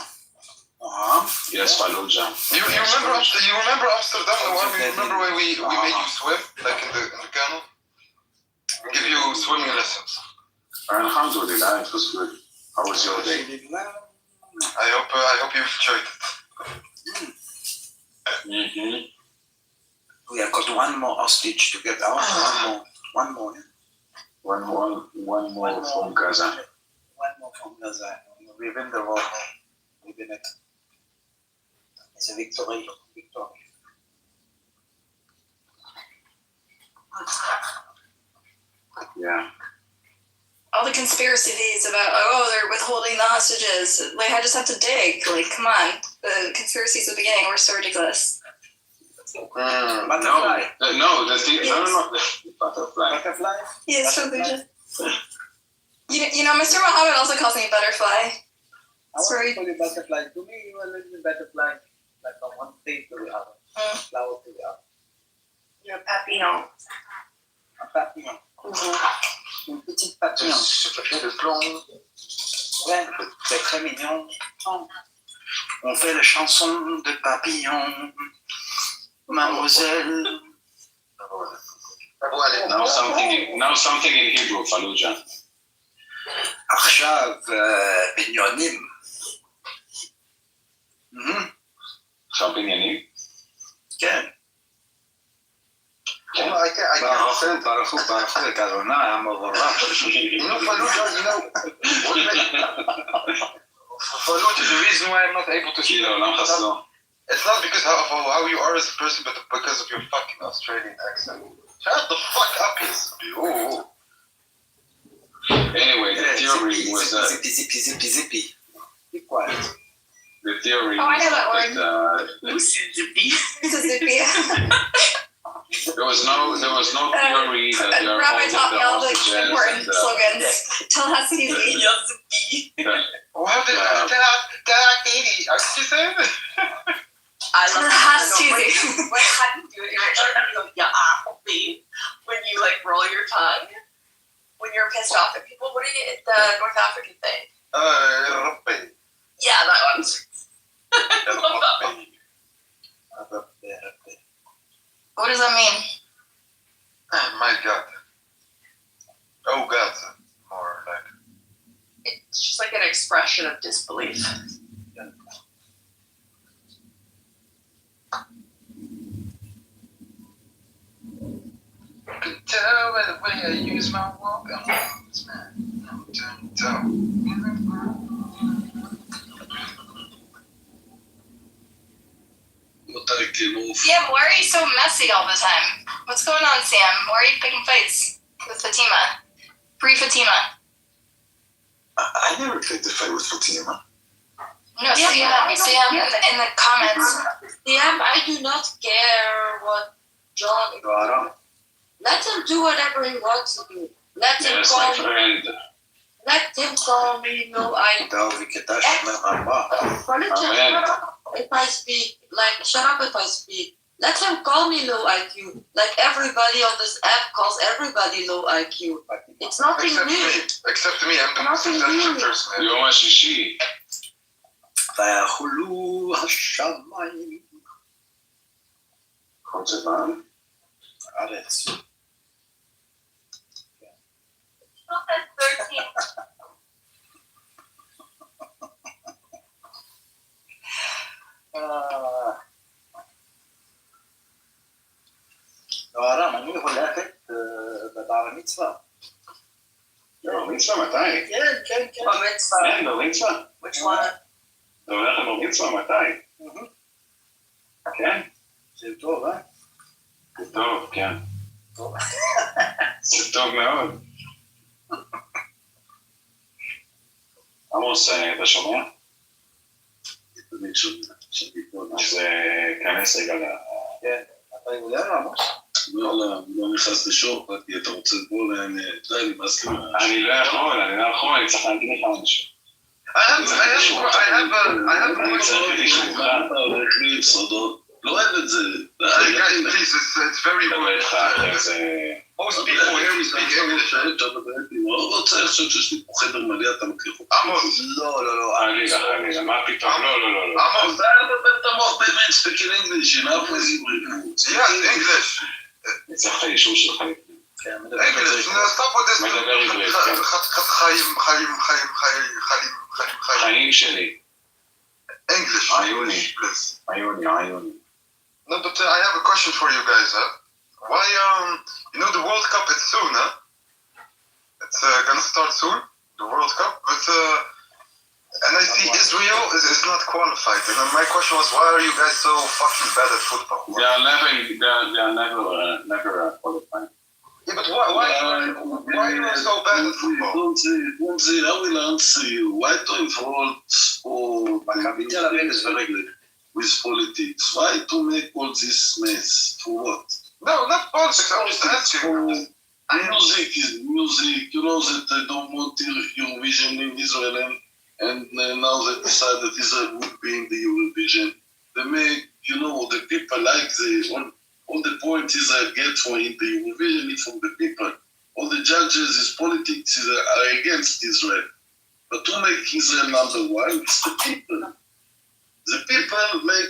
Yes, Fallujah. You remember Amsterdam? The one you remember when we made you swim, like in the canal? Give you swimming lessons. Alhamdulillah, it was good. How was your day? I hope you enjoyed it. Mm-hmm. We have got one more hostage to get out. One more. One more from Gaza. One more from Gaza. We've been the war. We've been it. It's a victory. Yeah. All the conspiracy theories about, they're withholding the hostages. Like, I just have to dig. Like, come on. The conspiracies at the beginning were so ridiculous. Butterfly. No, the thing. No. Butterfly. Yes, Fallujah. Mr. Muhammad also calls me Butterfly. I want to call you butterfly. To me, you are a little butterfly. Like from one state to the other. Flower to the other. You're a papillon. Un papillon. Une petite papillon. Le plomb. Ouais, c'est très mignon. On fait la chanson de papillon. Mademoiselle. Now something in Hebrew, Fallujah. עכשיו בניונים. עכשיו בניינים? כן. ברחו לכוונה המבורך. Fallujah, the reason why I'm not able to see it's not because of how you are as a person, but because of your fucking Australian accent. Shut the fuck up, yes. Anyway, the theory was that. Zippy. Be quiet. The theory. Oh, I know that word. Zippy. It's a zippy. There was no theory that they are Rabbi taught me all the hostages important slogans. Tallahassee. What did you say? I love Tallahassee. How do you do it? You're trying to go, when you like roll your tongue. When you're pissed off at people, what do you get? The North African thing. Yeah, that one. I love that one. What does that mean? My God. Oh God. More like. It's just like an expression of disbelief. You can tell by the way I use my walk. I'm this man. Sam, why are you so messy all the time? What's going on, Sam? Why are you picking fights with Fatima? Free Fatima. I never picked a fight with Fatima. No, Sam in the comments. Sam, I do not care what John. Let him do whatever he wants to do. Let him call me. Let him call me. No, I. If I speak, like, shut up if I speak. Let him call me low IQ. Like everybody on this app calls everybody low IQ. It's nothing new. Except me, I'm the most intelligent person. יום השישי. ויחולו השמיים. קונצ'בן. ארץ. ארם, אני הולכת בבר מצווה. בר מצווה מתי? כן. במצווה. כן, בר מצווה. Which one? אתה הולך לבר מצווה מתי? כן. זה טוב, אה? זה טוב, כן. טוב. זה טוב מאוד. עמוס, אתה שומע? תמיד שומע. אז כנס רגע כן. אתה יודע עמוס? לא נכנס לשוק, כי אתה רוצה לבוא להם, די, נמאס לי. אני לא יכול, אני צריך להגיד לך משהו. I have a אני צריך את אישורך. אתה הולך לי סודות, לא אוהב את זה. guys, please, it's very מדבר good. איתך אחרי זה... Most people here speak English. אני לא רוצה לחשוב שיש לי פה חדר מלא, אתה מכיר אותי. עמוס. לא. חלילה, מה פתאום? לא. עמוס. אתה מבלבל את המוח באמת, speaking English, enough with you. Yes, English. אני צריך את האישור שלך. English, stop with this. מדבר עברית. חיים שלי. English. עיוני. Please. עיוני. No, but I have a question for you guys, huh? Why, you know the World Cup is soon, huh? It's gonna start soon, the World Cup, but, and I see Israel is not qualified, and my question was, why are you guys so fucking bad at football? They are never qualified. Yeah, but why are you so bad at football? Don't say, I will answer you. Why to involve sport with politics? Why to make all this mess? For what? No, not politics, I'm just asking. Music is music. You know that they don't want Eurovision in Israel, and now they decide that Israel would be in the Eurovision. They make, the people like all the points Israel gets for in the Eurovision is from the people. All the judges, his politics are against Israel. But to make Israel number one, it's the people. The people make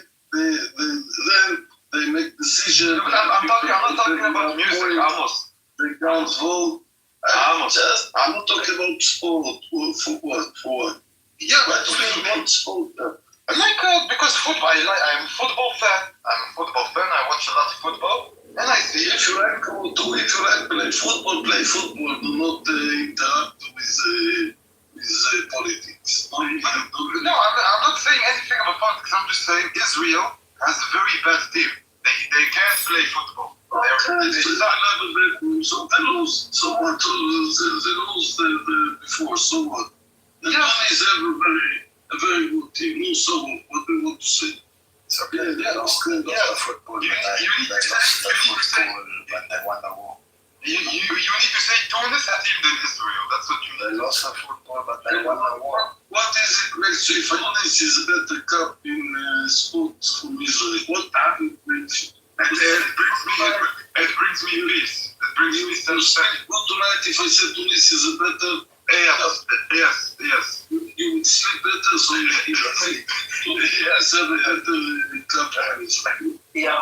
they make decisions. I'm not talking about music, Amos. They can't vote. I'm not talking about sport. For what? Yeah, Why do you want sport? Because football, I'm a football fan. I watch a lot of football, and I see. If you like play football. Do not interact with politics. No, I'm not saying anything about politics. I'm just saying Israel has a very bad team. They can't play football. So they lose. So what? They lose before. So what? The Tony is a very good team. No, so what do you want to say? Football. You need to say Tunis has team than Israel. That's what you need. They lost the football, but they won the war. What is it makes you? If Tunis is a better cup in sport from Israel, what happened? It brings me peace. It brings me satisfaction. What tonight if I said Tunis is a better? Yes. You would sleep better, so you yes, have a better cup in Israel. Yo,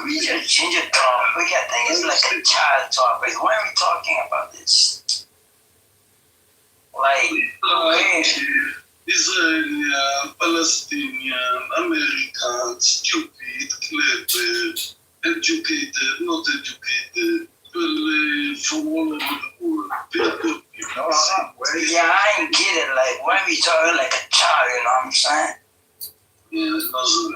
we just change it talk. We got things like a child talk. Why are we talking about this? Like, okay. Israeli, Palestinian, American, stupid, clever, educated, not educated, well, from all over the world. They're good people. Yeah, I ain't get it. Like, why we talking like a child, you know what I'm saying? Yeah,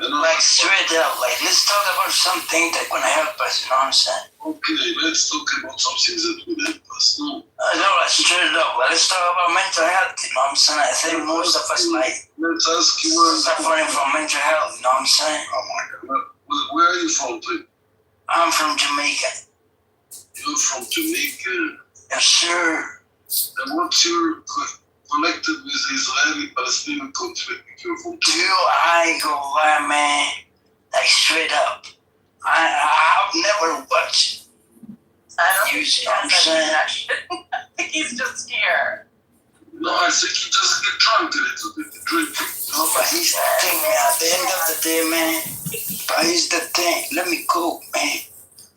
like, straight up. Like, let's talk about something that's gonna help us, you know what I'm saying? Okay, let's talk about something that will help us. No, like, straight up. But let's talk about mental health, you know what I'm saying? I think most of us, like, let's ask you suffering from mental health, you know what I'm saying? Oh my God. Where are you from, please? I'm from Jamaica. You're from Jamaica? Yes, sir. And what's your connected with Israeli-Palestinian conflict? You're from Jamaica? Dude, I ain't gonna lie, man. Like, straight up. I've never watched. I don't think You he know what I'm has saying? any I think he's just scared. No, I think you just get drunk a little bit, drinking. No, but here's the thing, man. At the end of the day, man. But here's the thing. Let me go, man.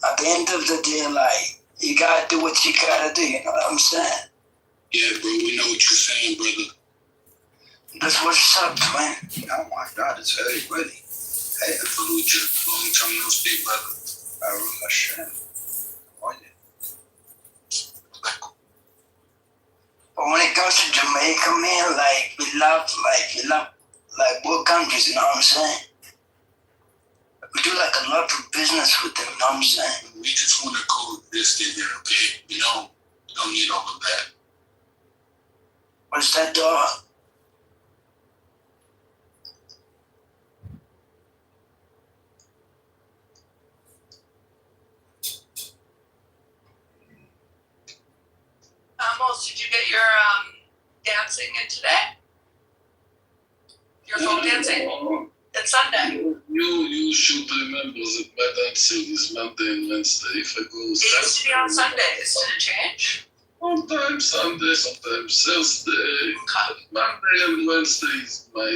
At the end of the day, like, you gotta do what you gotta do, you know what I'm saying? Yeah, bro, we know what you're saying, brother. That's what's up, man. Oh my God, it's very ready. Hey, Fallujah, long time no speak, brother. Baruch Hashem. But when it comes to Jamaica, man, like, we love, both countries, you know what I'm saying? We do, like, a lot of business with them, you know what I'm saying? We just want to coexist in there, okay? We don't need all of that. What's that, dog? Almost, did you get your dancing in today? Your folk dancing? It's Sunday. You should remember that my dancing is Monday and Wednesday. If I go It used to be on Sundays. Did it change? Sometimes Sunday, sometimes Thursday. Monday and Wednesday is my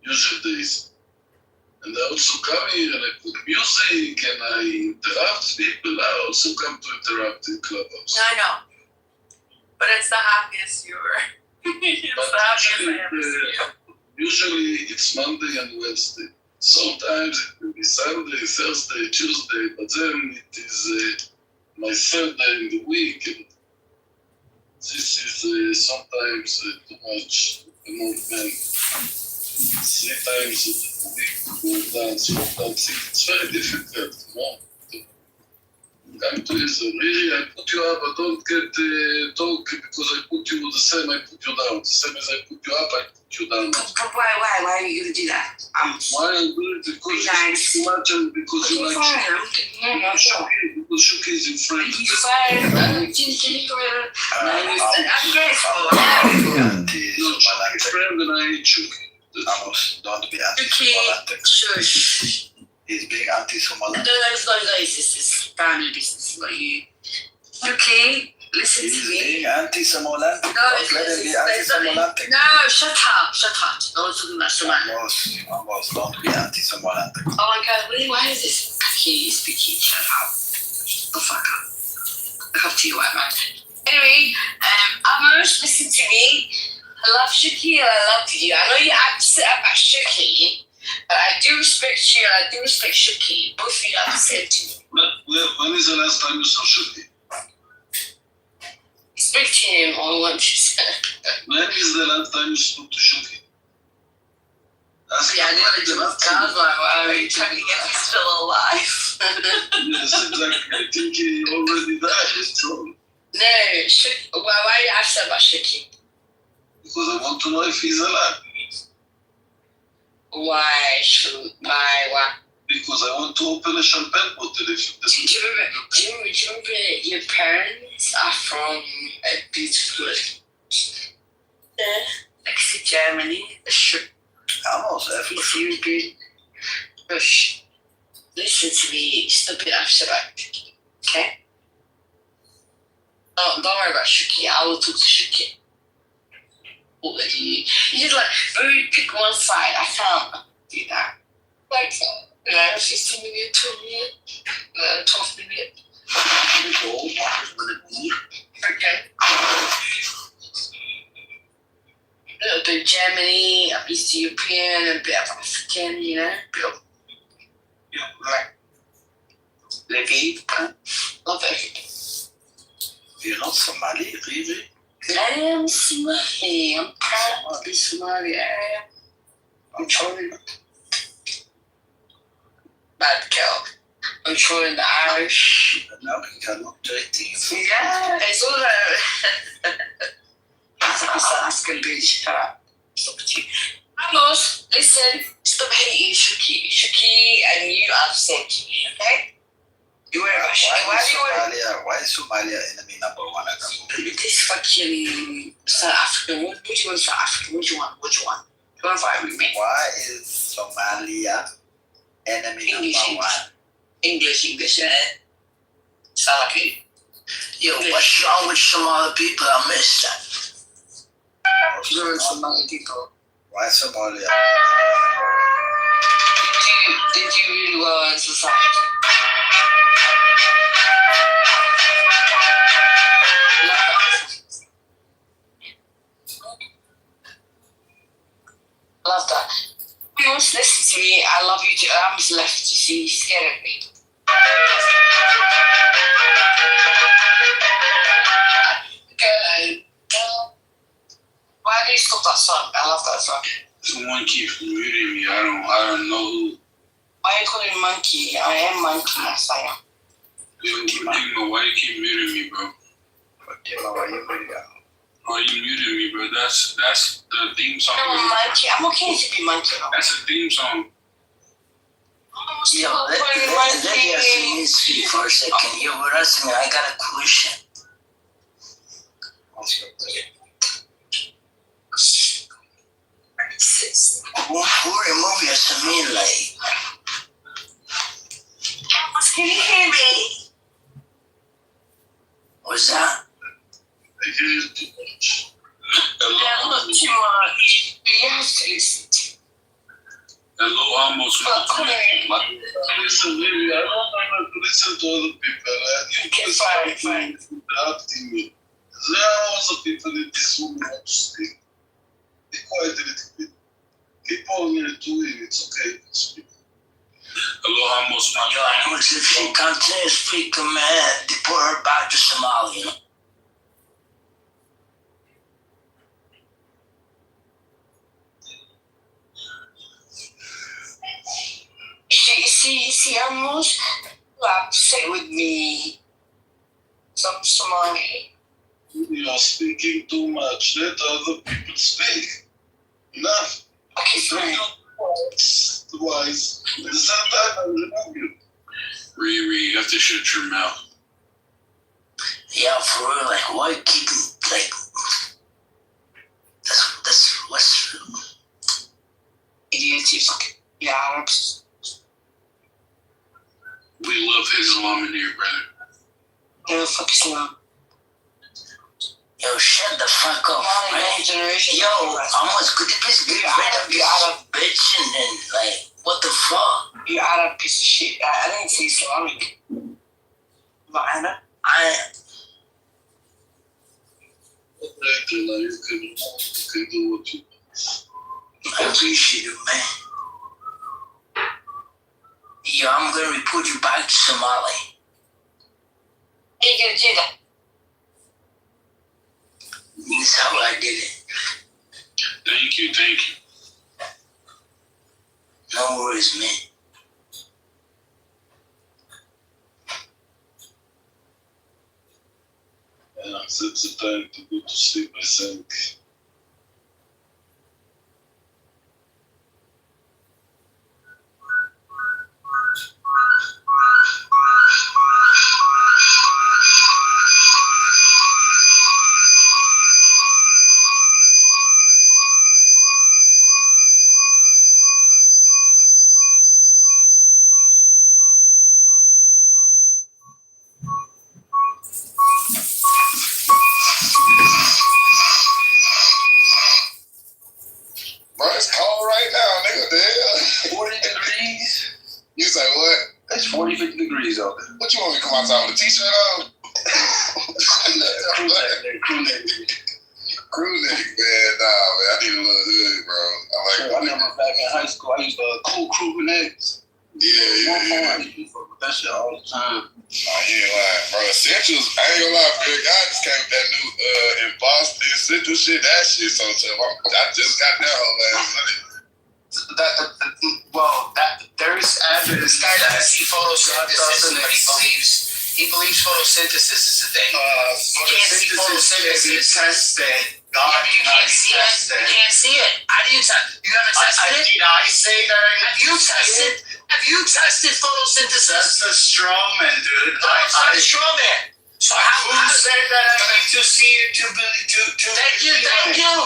usual days. And I also come here and I put music and I interrupt people. I also come to interrupt in Clubhouse. I know. But it's the happiest you were. It's the happiest I ever see you. Usually it's Monday and Wednesday. Sometimes it will be Sunday, Thursday, Tuesday, but then it is my third day in the week. And this is sometimes too much. Movement. 3 times a week to go dance, 4 times. It's very difficult, you know. Come to Israel. Really, I put you up, but don't get talk because I put you the same, I put you down. The same as I put you up, I put you down. Why are you going to do that? Why I do it? Because it's too much and because you like Shuki. Because Shuki is in French. He's fine. I'm grateful. No, Shuki is friend and I hate Shuki. Amos, don't be anti-Somalian. Shush. He's being anti-Somalian. No, it's not guys. This is family business. Not you. Okay, listen He's to me. being anti-Somalian. No, Don't let him be anti-Somalian. No, shut up. No one's talking about Somalian. Amos, don't be anti-Somalian. Oh my God, really? Why is this kid speaking? Shut up. Shut the fuck up. Look up to you, white man. Anyway, Amos, listen to me. I love Shuki and I love you. I know you're upset about Shuki, but I do respect you and I do respect Shuki. Both of you are the same to me. When is the last time you saw Shuki? Speak to him on what she said. When is the last time you spoke to Shuki? Yeah, I never do. Why are you Trying to get he's still alive. Yes, exactly. I think he already died. It's true. No, Shuki. Why are you upset about Shuki? Because I want to know if he's alive. Why? Because I want to open a champagne bottle if it doesn't. Do you remember your parents are from a beautiful next to Germany? Sure. Amos, It's really good. Rush. Listen to me. Stop it after that. Okay? Don't worry about Shuki. I will talk to Shuki. You just like very pick one side. I can't do that. Like 15 minutes, 2 minutes, 12 minutes. Okay. a bit of Germany, a bit European, a bit of African, you know. Like, Levi, Love everything. you're not Somali, really? I am Somali. I'm proud to be Somali. I'm trying. Bad girl. I'm trying the Irish. No, you cannot do it. Yeah, it's all that. That's gonna be shut up. Stop it. Carlos, listen, stop hating Shuki, and you upset me, okay? You were Why is Somalia enemy number one at the moment? This fucking South African. Which one's South African? Which one? You want to fight with me? Why is Somalia enemy number one? English, eh? Sound like it. Yo, what's wrong with Somali people? I missed that. You're Somali people. Why Somalia? Did you really well in society? Love that. If you want to listen to me, I love you too. I'm just left to see scared of me. Why do you stop that song? I love that song. Someone keeps muting me. I don't know who. Why are you calling me monkey? I am monkey, yes I am. Fatima, why you keep muting me, bro? Fatima, why you muting me? Why you muting me, bro? That's the theme song. I'm monkey. I'm okay to be monkey now. That's a theme song. Yo, let me ask you speak for a second. Yo, we're asking, I got a question. What's your question? Who removed your Samin like? Can you hear me? What's that? I hear you too much. Yeah, not too much. But you have to listen. Hello, almost. Listen, baby, I don't want to listen to other people. Fine. Interrupting me. There are also people in this room who want to speak. Be quiet a little bit. Keep on doing it's okay. Speak. Hello, Amos. Yo, I know if she continues speaking, man, deport her back to Somalia, you know? See, Amos, you are upset with me. Some Somali. You are speaking too much. Let other people speak. Enough. Okay, fine. Otherwise, at the same time, I remove you. Riri, you have to shut your mouth. Yeah, for real, like, why keep, like, that's what's idiotic. Yeah, Arabs. We love Islam in here, brother. Who the fuck Islam? Yo, shut the fuck up, man. Generation. Yo, almost could you please get rid of this Arab bitch and then, like, what the fuck? You Arab piece of shit. I didn't say Islamic. But Arab? You can do what you want. I appreciate it, man. Yo, I'm gonna report you back to Somalia. How you gonna do that? This is how I did it. Thank you. No worries, man. Yeah, it's the time to go to sleep, I think. Bro, it's cold right now, nigga. Damn. 40 degrees. You say what? It's 40, 50 degrees out there. What you want me to come outside with a t-shirt on? Crew neck, man. Nah, man. I need a little hood, bro. I remember back in high school, I used to cool crew necks. Yeah. I used to fuck with that shit all the time. Nah, you ain't lying, bro. Essentials, I ain't gonna lie, Big. I just came with that new in Boston Essential shit. That shit so tough. I just got that whole last night. There's this guy doesn't see photosynthesis, but he believes photosynthesis is a thing. You can't see photosynthesis. Tested. Yeah, but you can't see it. You can't see it. How do you test? You haven't tested it? Did I say that I Have you tested photosynthesis? That's a straw man, dude. No, it's not a straw man. So who said that I need to see it to Thank you.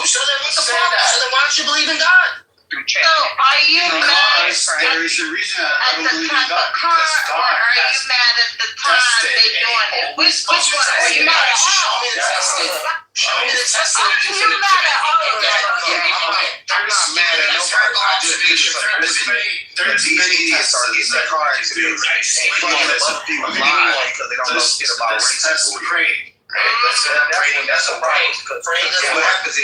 So then what's the problem? So then why don't you believe in God? So are you mad there is a reason I don't believe in God, or are you mad at the time they doing it? Which one are you mad at? Show me the testing. Show me the testing. You're mad at all of them. I'm not mad at nobody. I just think there's many idiots in the car accidents. Some people lie because they don't know shit about racism. Right? Praying doesn't work. Praying doesn't work because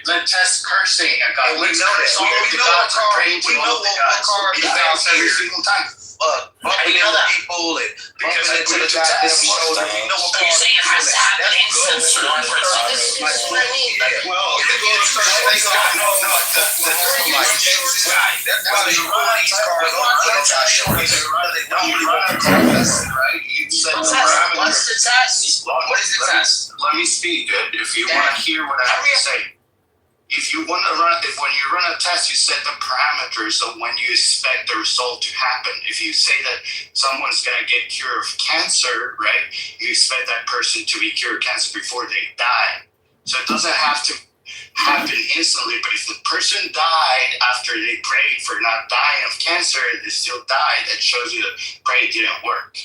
let's test cursing. We know that. We know what car is out every single time. We know that. People because they put it to the test. Shoulder. We know what car. You're saying it has to happen instantly. This is what I mean. Well, that's why you run these cars on they don't run a car tested, right? You set the parameters. What's the test? What is the test? Let me speak, dude. If you want to hear what I have to say. If you want to when you run a test, you set the parameters of when you expect the result to happen. If you say that someone's going to get cured of cancer, right, you expect that person to be cured of cancer before they die. So it doesn't have to happen instantly, but if the person died after they prayed for not dying of cancer and they still died, that shows you that prayer didn't work.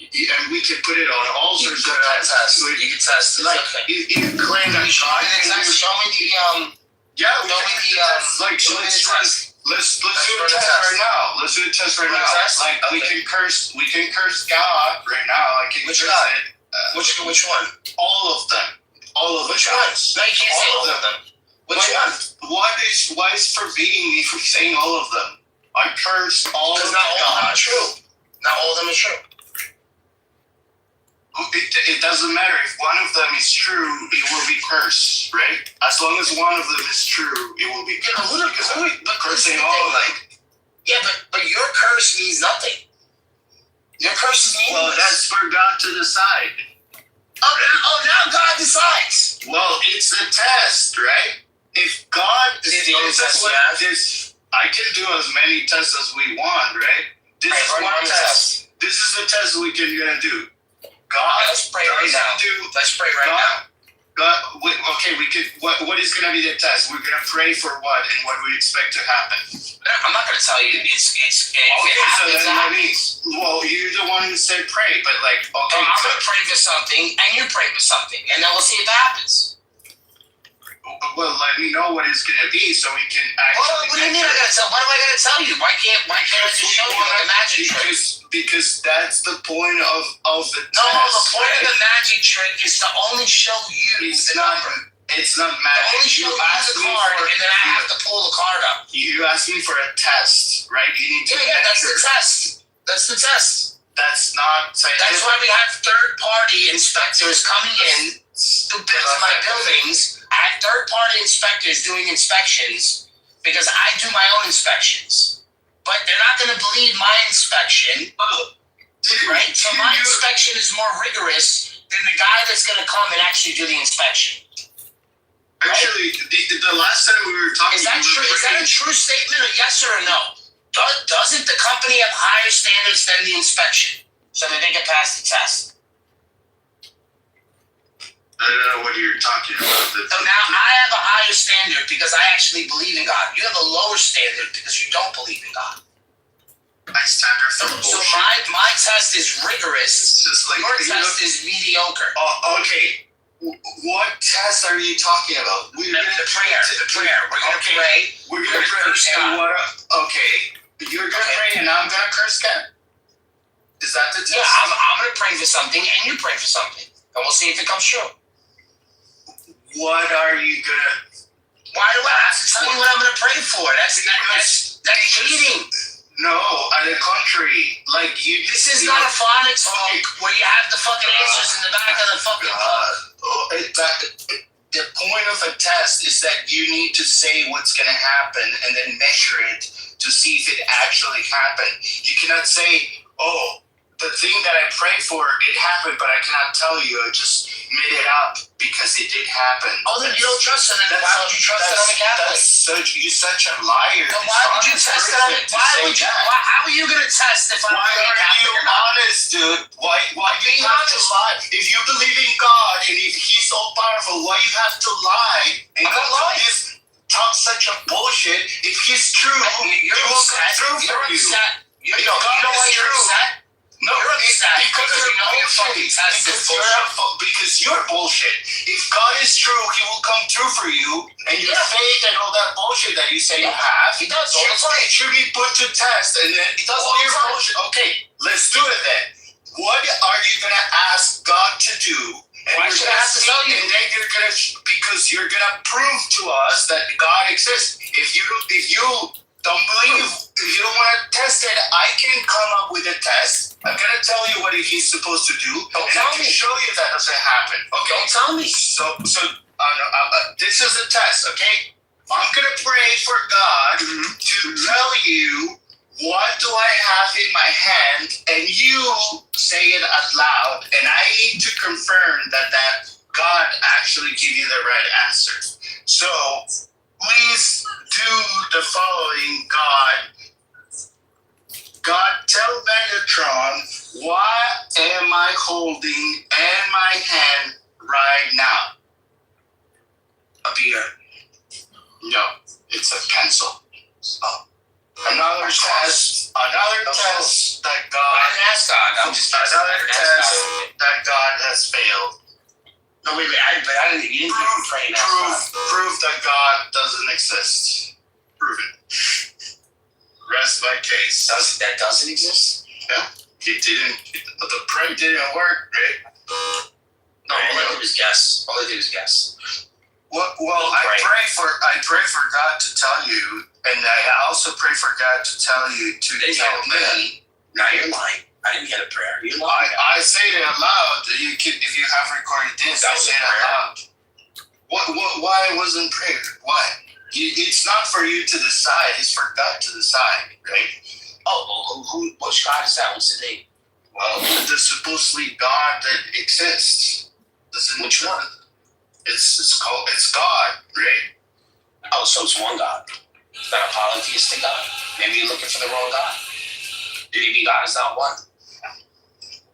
And we can put it on all sorts of tests. You can test it. Like, you claim that show me the yeah, let's do the test right now. Let's do the test right now. Like we can curse God right now. I can Which curse God? it. Which one? All of them. All of Which them. ones? No, you can't say all of them. Which one? Why is forbidding me from saying all of them? I curse all of them. Because not all of them are true. Not all of them are true. It doesn't matter. If one of them is true, it will be cursed, right? As long as one of them is true, it will be cursed. But cursing all of them. Yeah, but your curse means nothing. Your curse is meaningless. Well, that's for God to decide. Now God decides. Well, it's a test, right? If God I can do as many tests as we want, right? This is one test. This is the test we're gonna do. God, let's pray right now. Let's pray right now. God, okay, we could. What is going to be the test? We're going to pray for what and what we expect to happen. I'm not going to tell you. It's well, you're the one who said pray, but like, okay, I'm going to pray for something, and you pray for something, and then we'll see if it happens. Well, let me know what it's going to be so we can actually. What do you mean I got to tell? What am I going to tell you? Why can't I just show you like a magic trick? Because that's the point of the test. No, the point of the magic trick is to only show you the number. It's not magic. Only show you the card, and then I have to pull the card up. You asked me for a test, right? You need to. Yeah, that's the test. That's the test. That's not scientific. That's why we have third-party inspectors coming in to my buildings. I have third-party inspectors doing inspections because I do my own inspections. But they're not going to believe my inspection, right? So my inspection is more rigorous than the guy that's going to come and actually do the inspection. Right? Actually, the last time we were talking, is that true? Is that a true statement, or yes or a no? Doesn't the company have higher standards than the inspection so that they can pass the test? I don't know what you're talking about. So now I have a higher standard because I actually believe in God. You have a lower standard because you don't believe in God. My standard for bullshit. So my test is rigorous. It's just like your test is mediocre. Okay. What test are you talking about? The prayer. We're going to pray. We're going to curse God. Okay. You're going to pray and I'm going to curse God? Is Is that the test? Yeah, I'm going to pray for something, and you pray for something, and we'll see if it comes true. What are you gonna? Why do I have to tell you what I'm going to pray for? That's cheating. No, on the contrary, like you. This is not a phonics book where you have the fucking answers in the back of the fucking book. The point of a test is that you need to say what's going to happen and then measure it to see if it actually happened. You cannot say, "Oh, the thing that I prayed for, it happened, but I cannot tell you. I just made it up because it did happen." Oh, then you don't trust it. Then why would you trust it on the Catholic? You're such a liar. Then why would you test it on the? How are you going to test if I'm Why are you honest, dude? Why do you have to lie? If you believe in God and if He's all powerful, why you have to lie and I'm not lying. Talk such a bullshit? If He's true, He will come through for you. You know why you're upset? No, you're upset because you know your fucking test is bullshit. Because you're bullshit. If God is true, He will come through for you, and your faith and all that bullshit that you say you have, He does. it should be put to test, and then it does all your bullshit. Okay, let's do it then. What are you gonna ask God to do? And why should I have to tell you? And then because you're gonna prove to us that God exists. If you don't believe, if you don't want to test it, I can come up with a test. I'm gonna tell you what He's supposed to do, and I can show you that doesn't happen. Okay, don't tell me. So this is a test. Okay, I'm gonna pray for God to tell you what do I have in my hand, and you say it out loud, and I need to confirm that God actually give you the right answer. So please do the following, God, tell Megatron, what am I holding in my hand right now? A beer. No, it's a pencil. Oh. Another test that God has failed. No, wait, I didn't even pray and ask God. Prove that God doesn't exist. Prove it. Rest my case. That doesn't exist? Yeah. It didn't. The prank didn't work, right? No, all I did was guess. Well, I pray for God to tell you, and I also pray for God to tell you to tell me. Now you're lying. I didn't get a prayer. You're lying. I say it out loud. If you have recorded this, I say it out loud. Why wasn't prayer? Why? It's not for you to decide. It's for God to decide, right? Oh, which God is that? What's his name? Well, the supposedly God that exists. Which one? It's God, right? Oh, so it's one God. It's not a polytheistic God. Maybe you're looking for the wrong God. Maybe God is not one.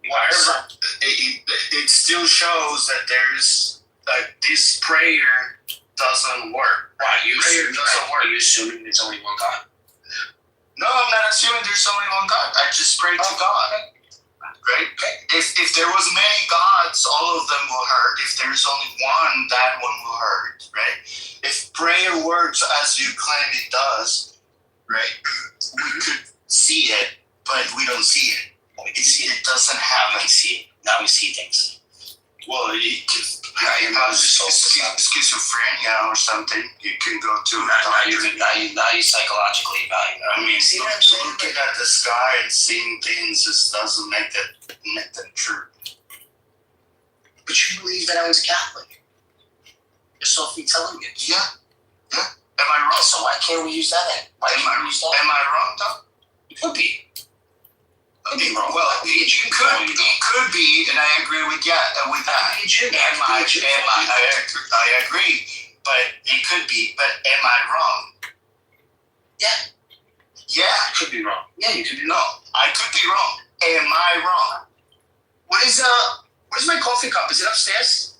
Whatever. It still shows that there's this prayer doesn't work. Why? Prayer doesn't work. Are you assuming there's only one God? No, I'm not assuming there's only one God. I just pray to God. Right? If there was many gods, all of them will hurt. If there's only one, that one will hurt. Right? If prayer works as you claim it does, right? We could see it, but we don't see it. We can see it. It doesn't happen. We see it. Now we see things. Well, you can have schizophrenia or something. You can go to now you psychologically evaluate. I mean, looking at the sky and seeing things just doesn't make them true. But you believe that I was a Catholic. You're softly telling me. Yeah. Am I wrong? So why can't we use that then? Am I wrong, though? It could be. Well, it could be, and I agree with that. I agree, but it could be. But am I wrong? Yeah. Yeah. I could be wrong. Yeah, you could be wrong. I could be wrong. Am I wrong? Where's my coffee cup? Is it upstairs?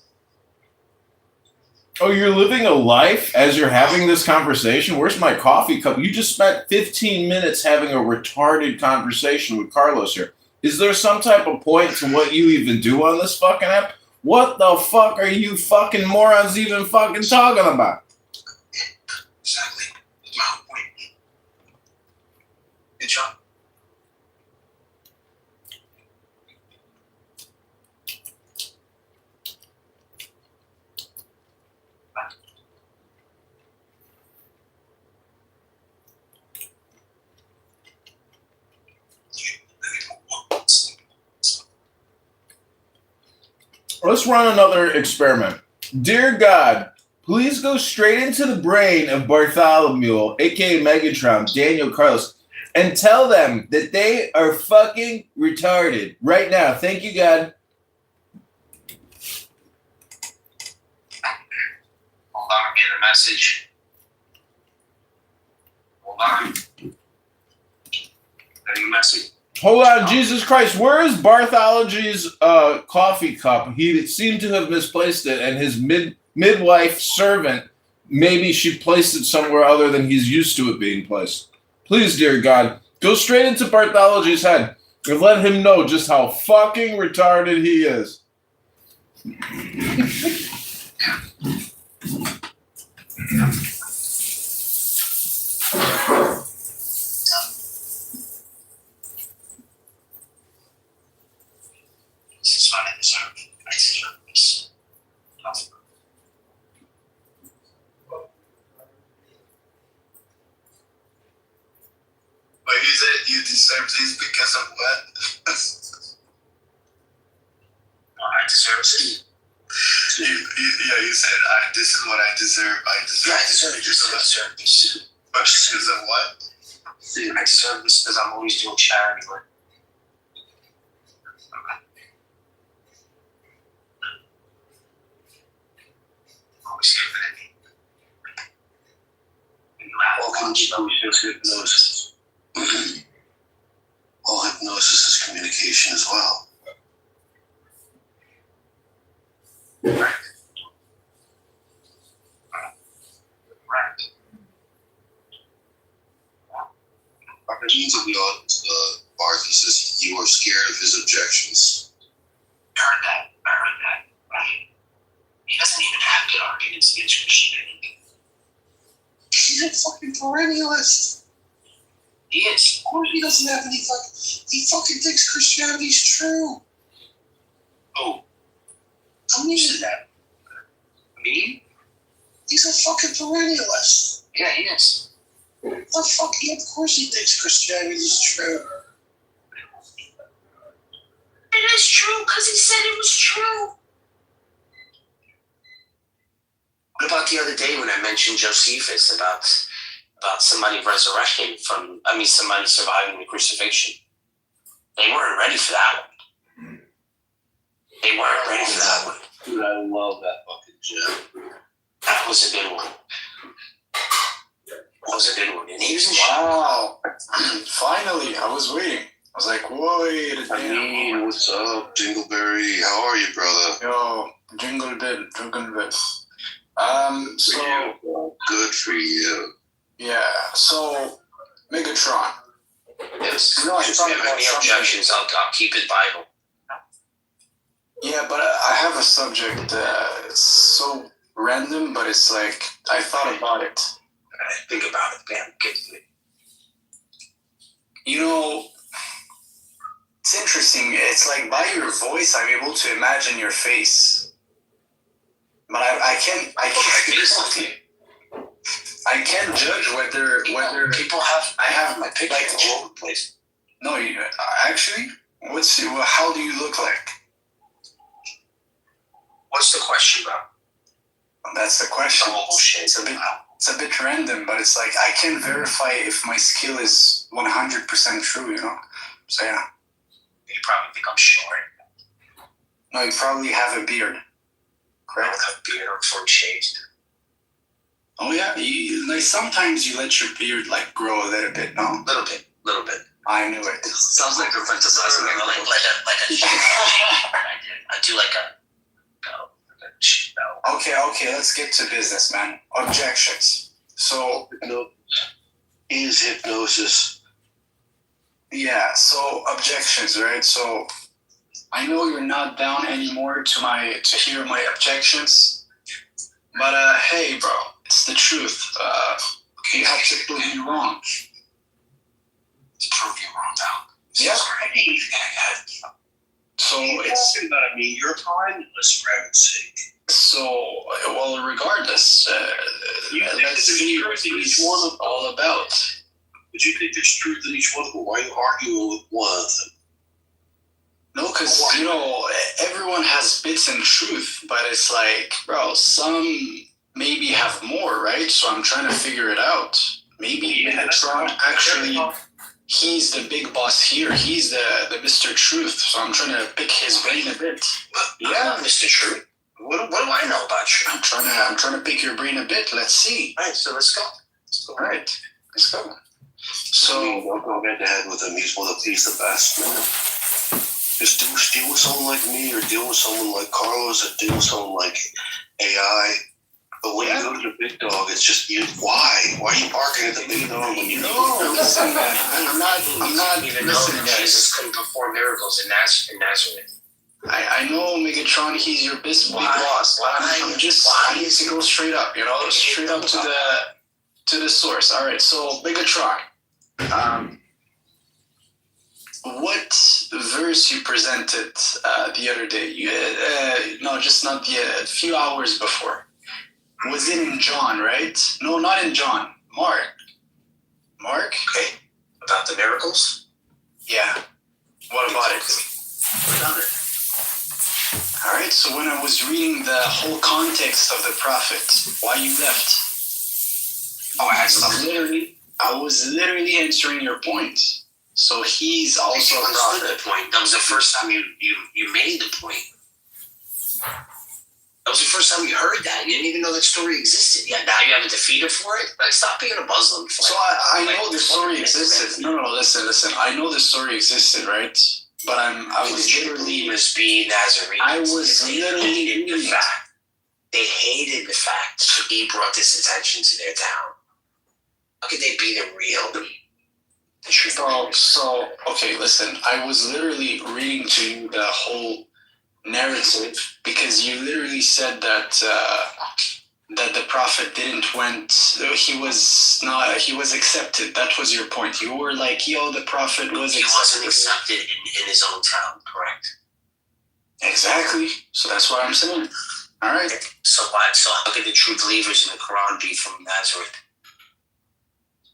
Oh, you're living a life as you're having this conversation? Where's my coffee cup? You just spent 15 minutes having a retarded conversation with Carlos here. Is there some type of point to what you even do on this fucking app? What the fuck are you fucking morons even fucking talking about? Exactly. That's my whole point. Good job. Let's run another experiment. Dear God, please go straight into the brain of Bartholomew, aka Megatron, Daniel, Carlos, and tell them that they are fucking retarded right now. Thank you, God. Hold on, I'm getting a message. Hold on. Getting a message. Hold on, Jesus Christ. Where is Barthologew's coffee cup? He seemed to have misplaced it, and his midwife servant, maybe she placed it somewhere other than he's used to it being placed. Please, dear God, go straight into Barthologew's head and let him know just how fucking retarded he is. This is what I deserve. I deserve this. But you said you deserve this because of what? I deserve this. You said, this is what I deserve. I deserve this. I deserve this. But because of what? I deserve this because I'm always doing charity work. Always giving it. Welcome to hypnosis. All hypnosis is communication as well. Right. Means of the Barth, he says you are scared of his objections. I heard that. Right. He doesn't even have good arguments against Christianity. He's a fucking perennialist. He is. Of course he doesn't have any fucking... He fucking thinks Christianity's true. Oh. I mean that. Me? He's a fucking perennialist. Yeah, he is. The fuck? Of course he thinks Christianity's true. It is true because he said it was true. What about the other day when I mentioned Josephus about somebody resurrecting somebody surviving the crucifixion? They weren't ready for that one. They weren't ready for that one. Dude, I love that fucking gem. That was a good one. That was a good one. And he was in Wow. Finally, I was waiting. I was like, wait a damn. What's up, Jingleberry? How are you, brother? Yo, jingle bit. So good for you. Yeah. So Megatron. Yes. No, if you have any objections, I'll keep it Bible. Yeah, but I have a subject. It's so random, but it's like I thought about it. Think about it, man. Get to it. You know, it's interesting. It's like by your voice, I'm able to imagine your face, but I can't judge whether people have. I have my picture all over the place. No, you actually. How do you look like? What's the question, bro? That's the question. Oh, bullshit. It's a bit random, but it's like I can verify if my skill is 100% true, you know? So yeah. You probably think I'm short. No, you probably have a beard. Correct? I don't have a beard or 4 shades. Oh yeah? Like sometimes you let your beard like grow a little bit, no? Little bit. I knew it. Sounds like you're fantasizing like a I do like a no. Okay, let's get to business, man. Objections. So is hypnosis. Yeah, so objections, right? So I know you're not down anymore to hear my objections. But hey bro, it's the truth. You have to prove me wrong. To prove you wrong now. Yeah. Yeah. So it's about, I mean, you're mindless, for heaven's sake. So, well, regardless, let's see what each one is all about. But you think there's truth in each one of them? Why are you arguing with one of them? No, because, you know, everyone has bits and truth, but it's like, bro, some maybe have more, right? So I'm trying to figure it out. Maybe Megatron actually, he's the big boss here. He's the Mr. Truth. So I'm trying to pick his brain a bit. Yeah, Mr. Truth. What do I know about you? I'm trying to pick your brain a bit. Let's see. All right, so let's go. All right, let's go. So don't go head to head with him. He's the best, man. Just deal with someone like me, or deal with someone like Carlos, or deal with someone like AI. But when you go to the big dog, it's just you. Why? Why are you barking at the big dog when you no? Listen, man. I'm not even listen, know that guys. Jesus couldn't perform miracles in Nazareth. I know, Megatron. He's your big boss. I need to go straight up. You know, straight up to the source. All right. So Megatron. What verse you presented the other day? No, just not a few hours before. Was it in John, right? No, not in John. Mark. Okay. About the miracles? Yeah. What about it? What about it? All right. So when I was reading the whole context of the prophet, why you left? Oh, I was literally answering your point. So he's also a prophet. The point. That was the first time you made the point. That was the first time you heard that. You didn't even know that story existed yet. Now you have a defeater for it? Like, stop being a Muslim. So I know the story existed. No, listen. I know the story existed, right? But I was literally be Nazarene. I was literally the fact. They hated the fact that he brought this attention to their town. How could they be the real? So okay, listen. I was literally reading to you the whole narrative because you literally said that that the prophet didn't went. He was accepted. That was your point. You were like, yo, the prophet was accepted. He wasn't accepted in his own town, correct? Exactly. So that's what I'm saying. All right. So how could the true believers in the Quran be from Nazareth?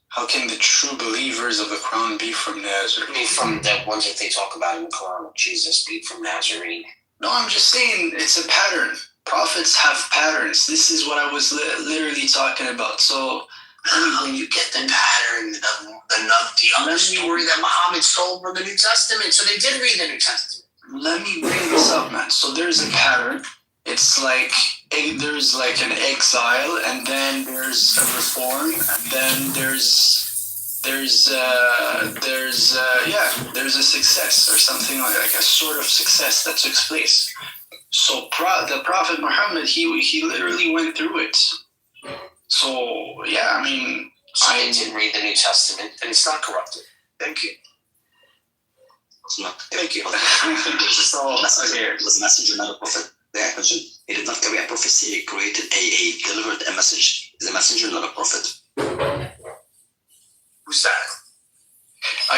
How can the true believers of the Quran be from Nazareth? I mean, from the ones that they talk about in the Quran of Jesus be from Nazarene. No, I'm just saying it's a pattern. Prophets have patterns. This is what I was literally talking about. So how you get the pattern of the other story that Muhammad stole from the New Testament. So they did read the New Testament. Let me bring this up, man. So there's a pattern. It's like there's like an exile, and then there's a reform, and then there's a success or something like a sort of success that took place. So the Prophet Muhammad, he literally went through it. So yeah, I mean, I didn't read the New Testament, and it's not corrupted. Thank you. Thank you. Was messenger, not a prophet. He did not carry a prophecy. He created he delivered a message. He's a messenger, not a prophet. Who's that?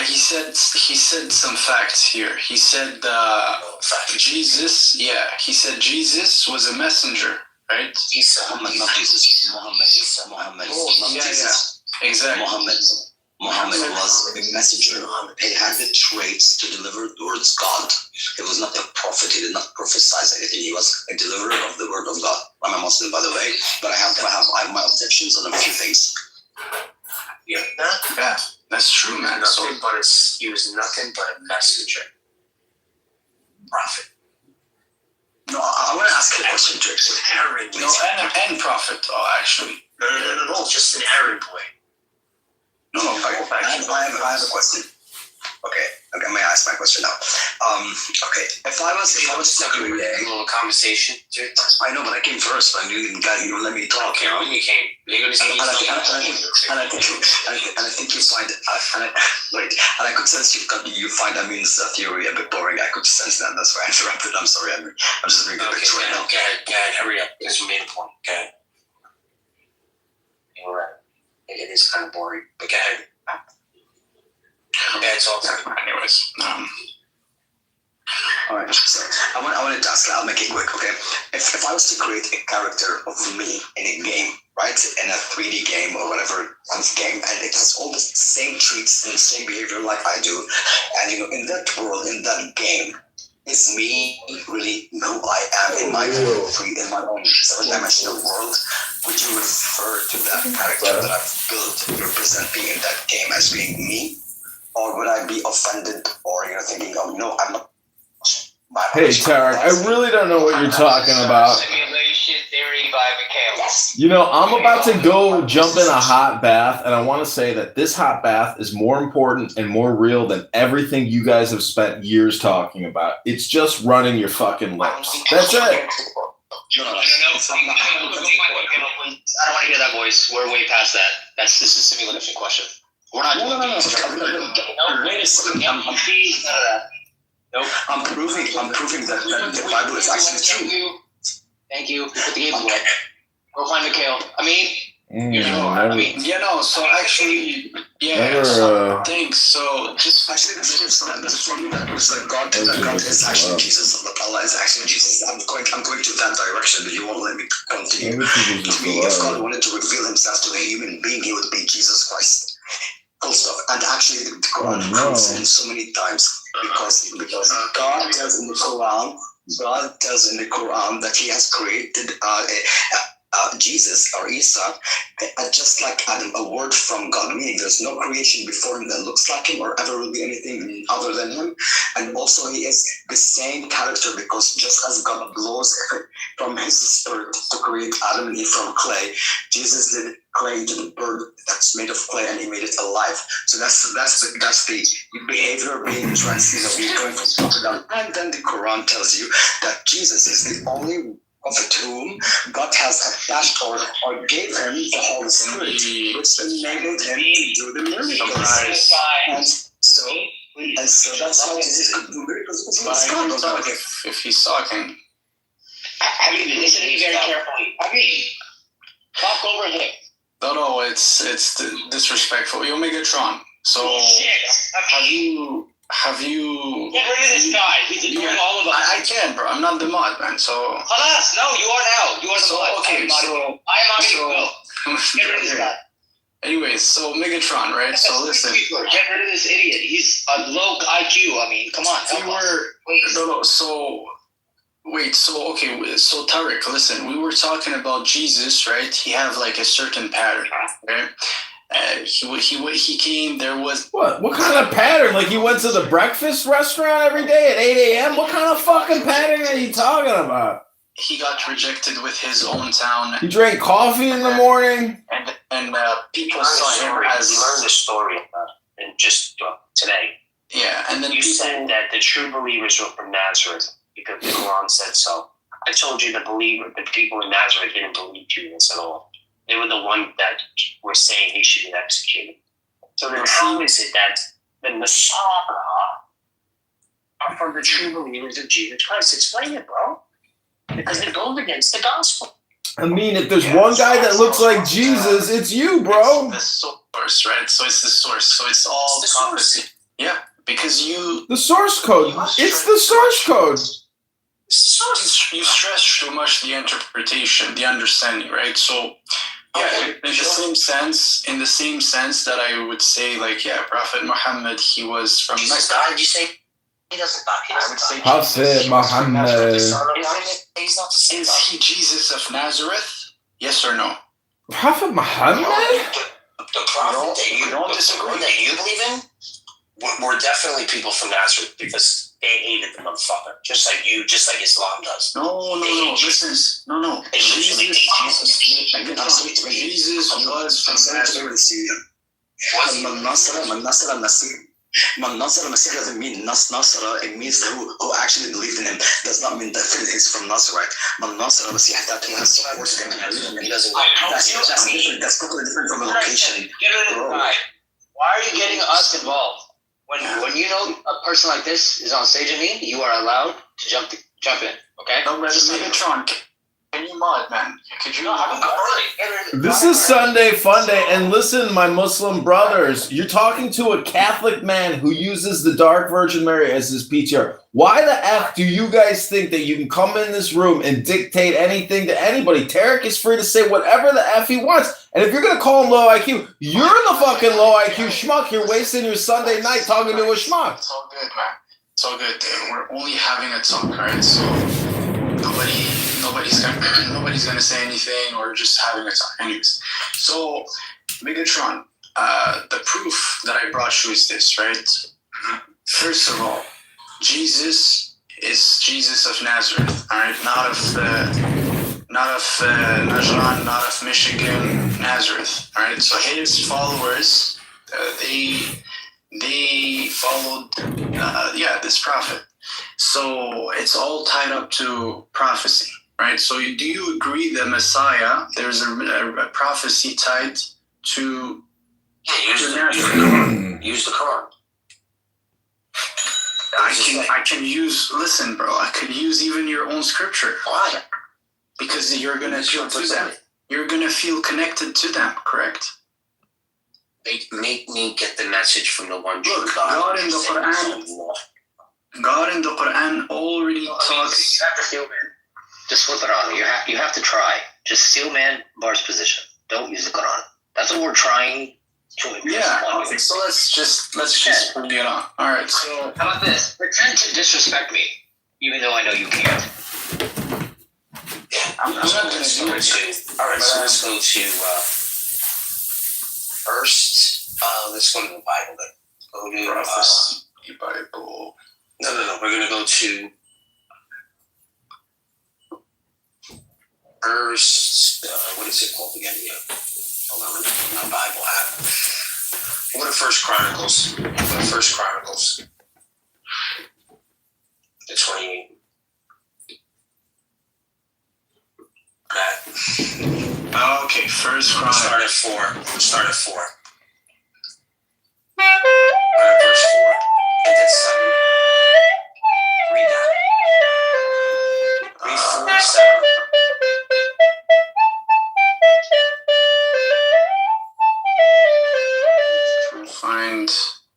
He said some facts here. He said Jesus. Yeah, he said Jesus was a messenger, right? Muhammad, not Jesus. Muhammad, not Jesus. Yeah, exactly. Muhammad was a messenger. He had the traits to deliver the word of God. He was not a prophet. He did not prophesy anything. He was a deliverer of the word of God. I'm a Muslim, by the way, but I have my objections on a few things. Yeah, that's true, man. He was nothing but a messenger. Prophet. No, I want to ask you a question, Drake. Aaron. No, and prophet. Oh, actually. No. Just an errand boy. No, I have a question. Okay, may I ask my question now? Okay, if I was to create a little conversation, I know, but I came first, and you didn't let me talk. Okay, when you came, you're gonna say and I think you find it. And I could sense you find Amin's theory a bit boring. I could sense that. That's why I interrupted. I'm sorry, I'm just reading the picture right now. Go ahead, hurry up. Because you made a point. Go ahead. You're right. It is kind of boring, but go ahead. Yeah, it's all time. Anyways, all right. So I wanted to ask. I'll make it quick, okay? If I was to create a character of me in a game, right, in a 3D game or whatever kind of game, and it has all the same traits and the same behavior like I do, and in that world, in that game, is me really who I am in my own seven-dimensional world? Would you refer to that character that I've built representing in that game as being me? Or would I be offended or thinking, oh no, I'm not? Hey Tarek, I really don't know what you're talking about. Simulation theory by Mikhail. You know, I'm about to go jump in a hot bath, and I want to say that this hot bath is more important and more real than everything you guys have spent years talking about. It's just running your fucking lips. That's it. No. I don't want to hear that voice. We're way past that. This is a simulation question. We're not doing No, wait a second. Nope. I'm proving that the Bible is actually true. Thank you. Put the games away. Go find Mikhail. So actually, thanks. So just actually, that's from that was like God is actually Jesus. Allah is actually Jesus. I'm going to that direction, but you won't let me continue. To me, if God wanted to reveal Himself to a human being, He would be Jesus Christ. Also, and actually, the Quran proves it so many times because God tells in the Quran that He has created Jesus or Isa just like Adam, a word from God, meaning there's no creation before Him that looks like Him or ever will be anything other than Him. And also He is the same character because just as God blows from His spirit to create Adam and Eve from clay, Jesus did clay to the bird that's made of clay and He made it alive. So that's the behavior being translated, going from top to down. And then the Quran tells you that Jesus is the only of whom God has attached or gave Him the Holy Spirit, which enabled Him to do the miracles. And so that's how Jesus could do miracles. If He's talking. I mean, listen to me very carefully. I mean, talk over him. No, it's disrespectful. Yo, Megatron. So have you get rid of this guy? He's ignoring all of us. I can, bro. I'm not the mod, man. So Halas, no, you are now. You are the mod. Okay, I am not going to go. Get rid of this guy. Anyways, so Megatron, right? So listen. Get rid of this idiot. He's a low IQ. I mean, come on. So Tarek, listen. We were talking about Jesus, right? He have like a certain pattern, right? He came. There was what kind of pattern? Like he went to the breakfast restaurant every day at 8 a.m. What kind of fucking pattern are you talking about? He got rejected with his own town. He drank coffee in the morning, and people saw him as. You learned the story about it, and just today. Yeah, and then you said that the true believers were from Nazareth because the Quran said so. I told you the people in Nazareth didn't believe Jesus at all. They were the ones that were saying he should be executed. So then how is it that the Messiah are from the true believers of Jesus Christ? Explain it, bro. Because they go against the gospel. I mean, if there's one guy that looks like Jesus, it's you, bro. It's the source, right? So it's the source. So it's all prophecy. Yeah, because the source code. It's the source code. You stress too much the interpretation, the understanding, right? So, yeah, in the same sense that I would say, like, yeah, Prophet Muhammad, he was from Mecca. How did you say he doesn't talk? I would say Prophet Muhammad. Is he Jesus of Nazareth? Yes or no? Prophet Muhammad? The prophet that you don't disagree that you believe in, we're definitely people from Nazareth because they hated the motherfucker, just like Islam does. No. Jesus was from Nazareth. Man Nasr al-Masih doesn't mean Nasra, it means who actually believed in him. Does not mean that he's from Nazareth. Man Nasr al-Masih, that he has supported him. That's totally different from a location. Why are you getting us involved? When you know a person like this is on stage with me, you are allowed to jump in. Okay? No, Megatron. Can you mod, man? Could you? This is Sunday Fun Day, and listen, my Muslim brothers, you're talking to a Catholic man who uses the Dark Virgin Mary as his PTR. Why the F do you guys think that you can come in this room and dictate anything to anybody? Tarek is free to say whatever the F he wants. And if you're going to call him low IQ, you're the fucking low IQ schmuck. You're wasting your Sunday night talking to a schmuck. It's all good, man. all good. We're only having a talk, alright? So nobody's gonna say anything, or just having a talk. Anyways, so Megatron, the proof that I brought you is this, right? First of all, Jesus is Jesus of Nazareth, all right? Not of Najran, not of Michigan, Nazareth, all right? So his followers, they followed, this prophet. So it's all tied up to prophecy, right? So do you agree that Messiah, there's a prophecy tied to use the Quran. I can use, listen, bro, I could use even your own scripture. Why? Because you're going to feel to them. You're going to feel connected to them, correct? Make me get the message from the one true Look, God. God in the Quran already talks. Just flip it on. You have to try. Just steal man Bar's position. Don't use the Quran. That's what we're trying to impress upon you. Okay, so let's just bring it on. All right. So how about this? Pretend to disrespect me, even though I know you can't. I'm not going to do it. All right, so let's go to first. Let's go to the Bible then. Go to Bible. No. We're going to go to first. What is it called again? Yeah. Hold on, my Bible app. Go to First Chronicles. The 28. Okay, First Chronicles. Start at 4. Verse 4. And then 7. Read that. Read 4 to 7. Find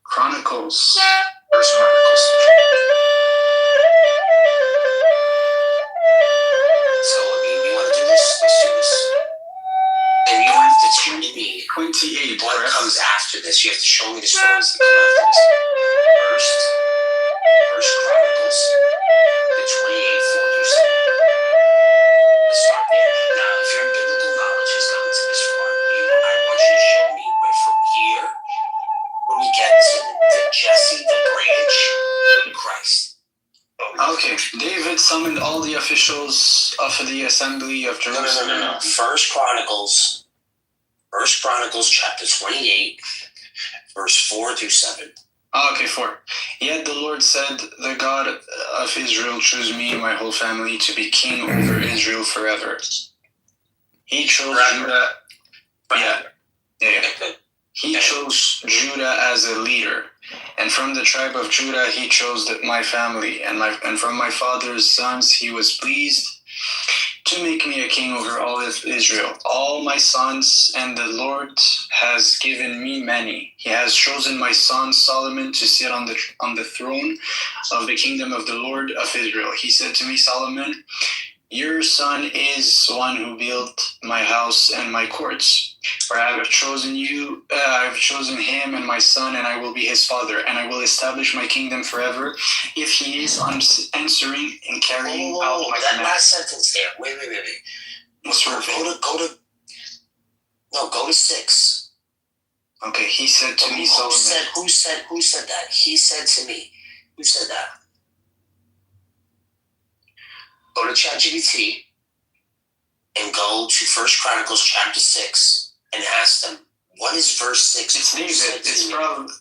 Chronicles. First Chronicles. So, you want to do this? Let's do this. And you have to tell me 28. What comes after this? You have to show me the stories that come after this. First Chronicles, the 28, 4 through 7. Let's start there. Now, if your biblical knowledge has gotten to this far, I want you to show me where from here, when we get to the Jesse, the branch, Christ. Okay, David summoned all the officials of the assembly of Jerusalem. No. First Chronicles chapter 28, verse 4 through 7. Okay, 4. Yet the Lord said, the God of Israel chose me and my whole family to be king over Israel forever. He chose Judah. He chose Judah as a leader, and from the tribe of Judah he chose my family, and from my father's sons he was pleased to make me a king over all of Israel. All my sons, and the Lord has given me many. He has chosen my son Solomon to sit on the throne of the kingdom of the Lord of Israel. He said to me, Solomon, your son is one who built my house and my courts. For I have chosen him and my son, and I will be his father, and I will establish my kingdom forever if he is answering and carrying out my that command. last sentence there. Wait. Go to 6. Okay, he said to me, Solomon. Who said that? He said to me. Who said that? Go to ChatGPT and go to First Chronicles chapter 6 and ask them, what is verse 6? It's David. It's probably,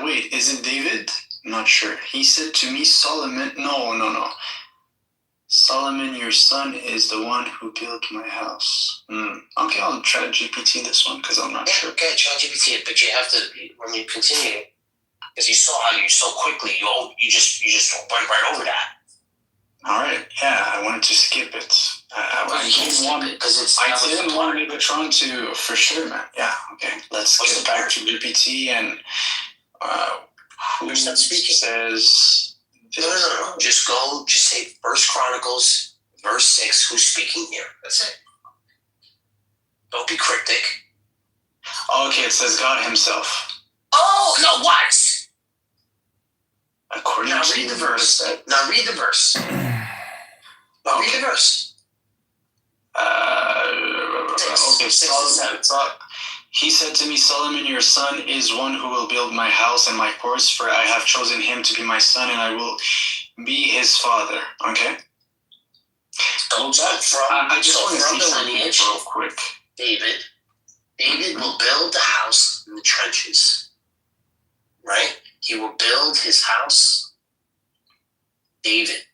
wait, is it David? I'm not sure. He said to me, Solomon, no. Solomon, your son, is the one who built my house. Okay, I'll try to GPT this one because I'm not sure. Okay, try to GPT it, but you have to, when you continue, because you saw how you so quickly, you just went right over that. All right, yeah, I wanted to skip it. I didn't want Megatron to, for sure, man. Yeah, okay. Let's get back to GPT and who says... No. Just say First Chronicles, verse 6, who's speaking here. That's it. Don't be cryptic. Okay, it says God himself. Oh, no, what? According to read the verse. Now read the verse. Now read the verse. Okay, Solomon. He said to me, Solomon, your son is one who will build my house and my courts, for I have chosen him to be my son, and I will be his father. Okay? I just want to see something real quick. David will build the house in the trenches. Right? He will build his house. David.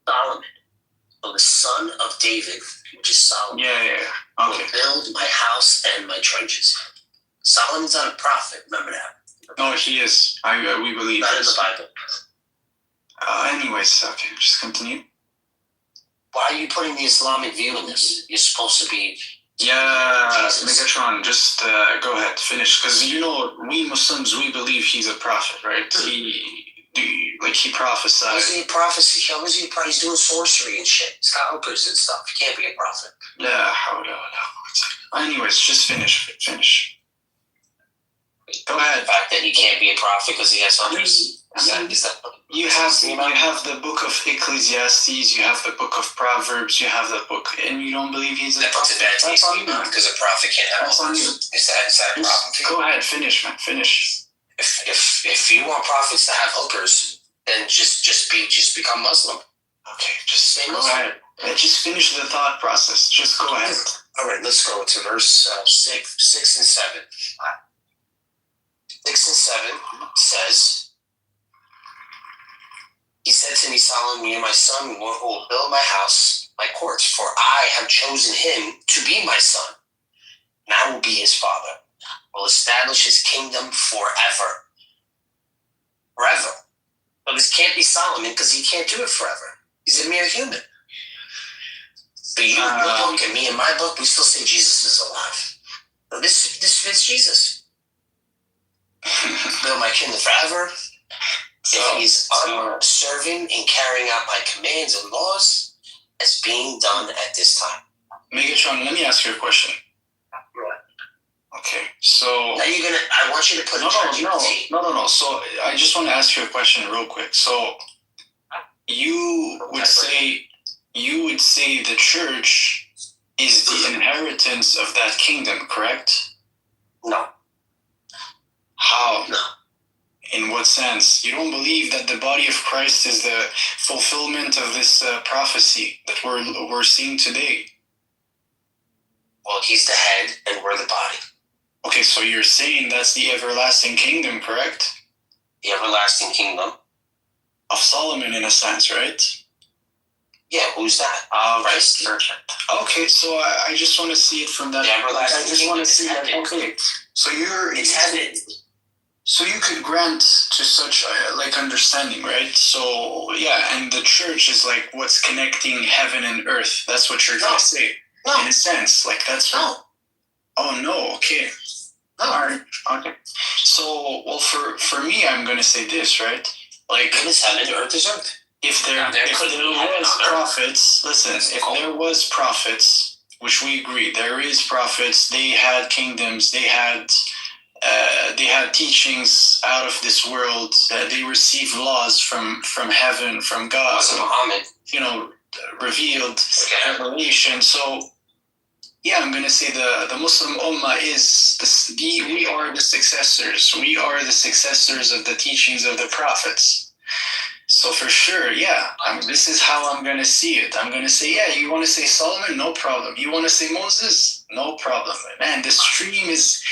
Solomon. So the son of David, which is Solomon, will build my house and my trenches. Solomon's not a prophet, remember that. No, he is. We believe. Not in the Bible. Anyways, okay, just continue. Why are you putting the Islamic view in this? You're supposed to be... Yeah, Megatron, just go ahead, finish. Because, we Muslims, we believe he's a prophet, right? He prophesied. How is he a prophet? He's doing sorcery and shit. Scalpers and stuff. He can't be a prophet. Yeah, anyways, just finish. Go ahead. The fact that he can't be a prophet because he has others. You have the book of Ecclesiastes, you have the book of Proverbs, you have the book, and you don't believe he's a prophet. That's on you, because a prophet can't have others. Is that a problem for you? Go ahead, finish, man, finish. If you want prophets to have hookers, then just become Muslim. Okay, just go ahead. Just finish the thought process. Just go ahead. All right, let's go to verse 6 and 7. 6 and 7 says, he said to me, Solomon, you are my son, who will build my house, my courts, for I have chosen him to be my son, and I will be his father. Will establish his kingdom forever. Forever. But this can't be Solomon because he can't do it forever. He's a mere human. But you look at me in my book, we still say Jesus is alive. So this fits Jesus. Build my kingdom forever. If he's serving and carrying out my commands and laws as being done at this time. Megatron, let me ask you a question. Okay, so... Now I want you to put No. So I just want to ask you a question real quick. So you would say the church is the inheritance of that kingdom, correct? No. How? No. In what sense? You don't believe that the body of Christ is the fulfillment of this prophecy that we're seeing today? Well, he's the head and we're the body. Okay, so you're saying that's the everlasting kingdom, correct? The everlasting kingdom. Of Solomon, in a sense, right? Yeah, who's that? Christ. Okay, so I just want to see it from that. I just want to see that. Okay, so it's heaven. So you could grant to such understanding, right? So yeah, and the church is like what's connecting heaven and earth. That's what you're gonna say. No. In a sense, that's no. Oh no, okay. No. All right. Okay. So well, for me, I'm gonna say this, right? Heaven is heaven, earth is earth. If there was prophets, listen. If there was prophets, which we agree, there is prophets. They had kingdoms. They had teachings out of this world. They received laws from heaven, from God. Muhammad. Revealed revelation. So, yeah, I'm going to say the Muslim Ummah is we are the successors. We are the successors of the teachings of the prophets. So for sure, yeah, this is how I'm going to see it. I'm going to say, yeah, you want to say Solomon? No problem. You want to say Moses? No problem. Man, the stream is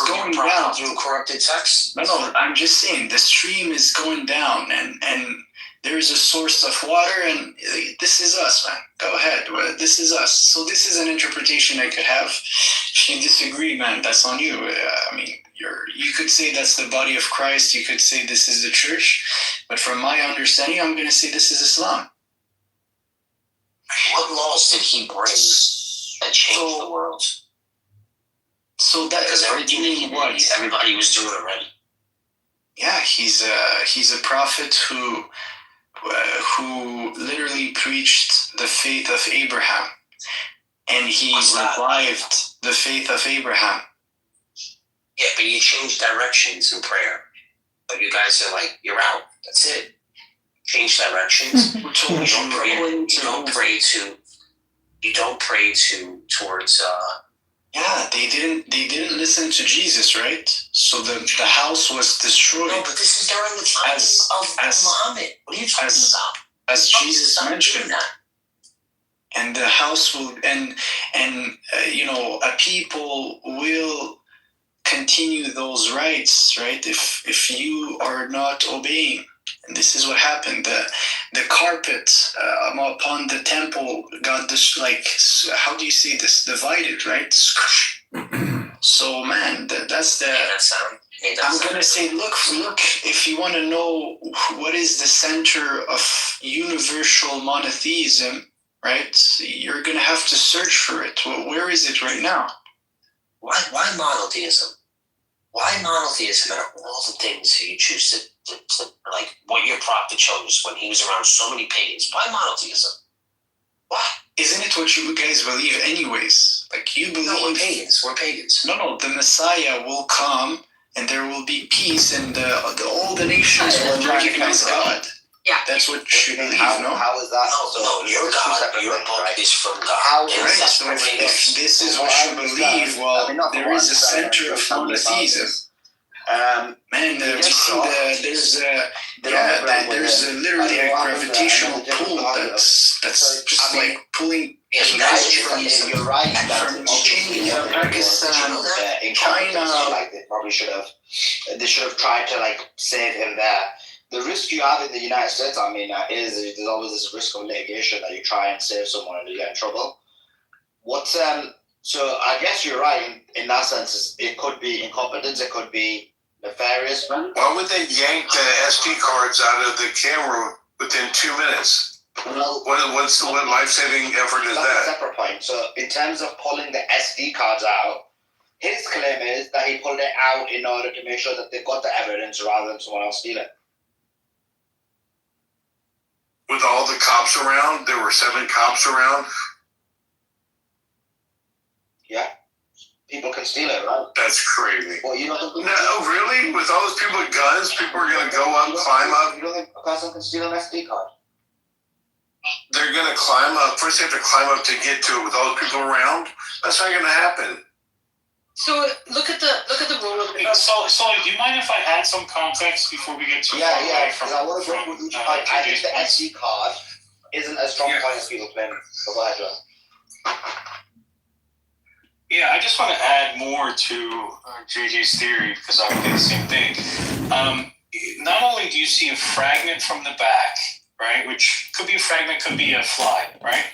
going down. Through corrupted text? No, I'm just saying the stream is going down and there's a source of water and this is us, man. Go ahead. This is us. So this is an interpretation I could have. If you disagree, man, that's on you. You could say that's the body of Christ. You could say this is the church. But from my understanding, I'm going to say this is Islam. What laws did he bring that changed the world? So that because everybody was doing it already. Yeah, he's a prophet who literally preached the faith of Abraham, and he revived the faith of Abraham. Yeah, but you changed directions in prayer. But you guys are like, you're out. That's it. change directions. You don't pray towards. Yeah, they didn't listen to Jesus, right? So the house was destroyed. No, but this is during the time of Muhammad. What are you talking about? As Jesus mentioned. And the house will, and a people will continue those rights, right? If you are not obeying. And this is what happened. The carpet upon the temple got this, like, how do you say this? Divided, right? So, man, that's the. I'm gonna say, look. If you want to know what is the center of universal monotheism, right? You're gonna have to search for it. Well, where is it right now? Why monotheism? Why monotheism out of all the things you choose to like what your prophet chose when he was around so many pagans? Why monotheism? Why? Isn't it what you guys believe anyways? Like, you believe... No, we're pagans. No, the Messiah will come and there will be peace and all the nations will recognize God. Yeah. That's what you believe, no? How is that? No, your God, your book is from God. How right, so if this is what you believe, well, there is a center of monotheism. Man, there's literally a gravitational pull that's just like pulling people from Australia, Pakistan, China. Like they should have tried to like save him there. The risk you have in the United States, I mean, is there's always this risk of litigation that you try and save someone and you get in trouble. So I guess you're right in that sense. It could be incompetence, it could be nefarious. Why would they yank the SD cards out of the camera within 2 minutes? Well, what life-saving effort is that? That's a separate point. So in terms of pulling the SD cards out, his claim is that he pulled it out in order to make sure that they've got the evidence rather than someone else steal it. With all the cops around, there were 7 cops around. Yeah. People can steal it, right? That's crazy. Well, you don't think... No, really? With all those people with guns, people are going to go up, climb up? You don't think a person can steal an SD card? They're going to climb up. First, they have to climb up to get to it with all those people around. That's not going to happen. So look at the rule of the. So do you mind if I add some context before we get too far away from? I want to go with each point. I think the SD card isn't a strong point as people claim. So go ahead, Joe. Yeah, I just want to add more to JJ's theory because I would do the same thing. Not only do you see a fragment from the back, right, which could be a fragment, could be a fly, right?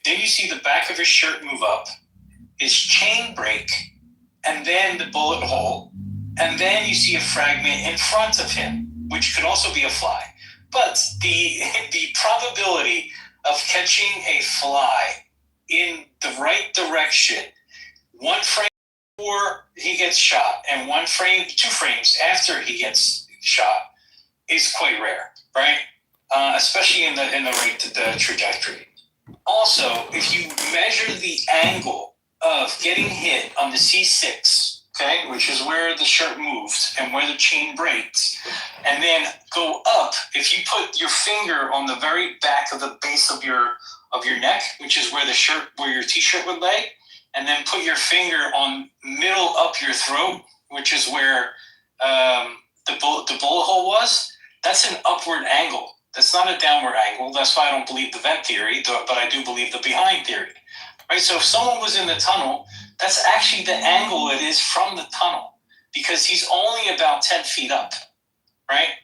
Then you see the back of his shirt move up, his chain break, and then the bullet hole, and then you see a fragment in front of him, which could also be a fly. But the probability of catching a fly in the right direction, 1 frame before he gets shot and 2 frames after he gets shot, is quite rare, right? Especially in the right the trajectory. Also, if you measure the angle of getting hit on the C6, okay, which is where the shirt moved and where the chain breaks, and then go up, if you put your finger on the very back of the base of your neck, which is where your t-shirt would lay, and then put your finger on middle up your throat, which is where the bullet hole was, that's an upward angle. That's not a downward angle. That's why I don't believe the vent theory, but I do believe the behind theory. Right? So if someone was in the tunnel, that's actually the angle it is from the tunnel, because he's only about 10 feet up, right?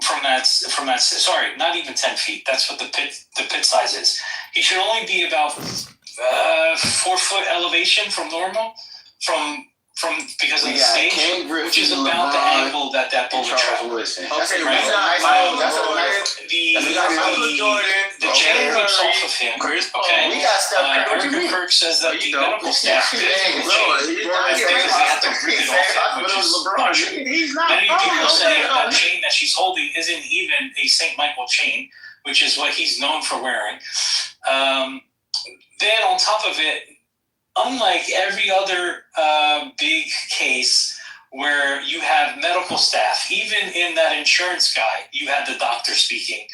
From that, sorry, not even 10 feet. That's what the pit size is. He should only be about 4 foot elevation from normal, because of the stage, which is about the angle that bullet traveled. Okay, the chain rips off of him. Okay, Erica Kirk says that the medical staff did because they had to rip it off him, which is not true. Many people say that chain that she's holding isn't even a St. Michael chain, which is what he's known for wearing. Then on top of it, unlike every other big case where you have medical staff. Even in that insurance guy, you had the doctor speaking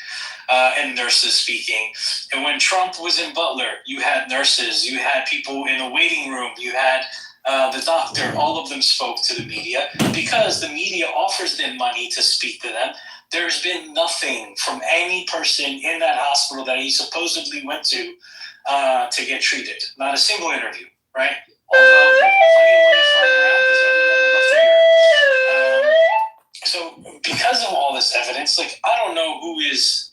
and nurses speaking. And when Trump was in Butler, you had nurses, you had people in a waiting room, you had the doctor. All of them spoke to the media because the media offers them money to speak to them. There's been nothing from any person in that hospital that he supposedly went to get treated. Not a single interview, right? Although there's plenty of money flying around because everyone would love to hear it. So because of all this evidence, like, I don't know who is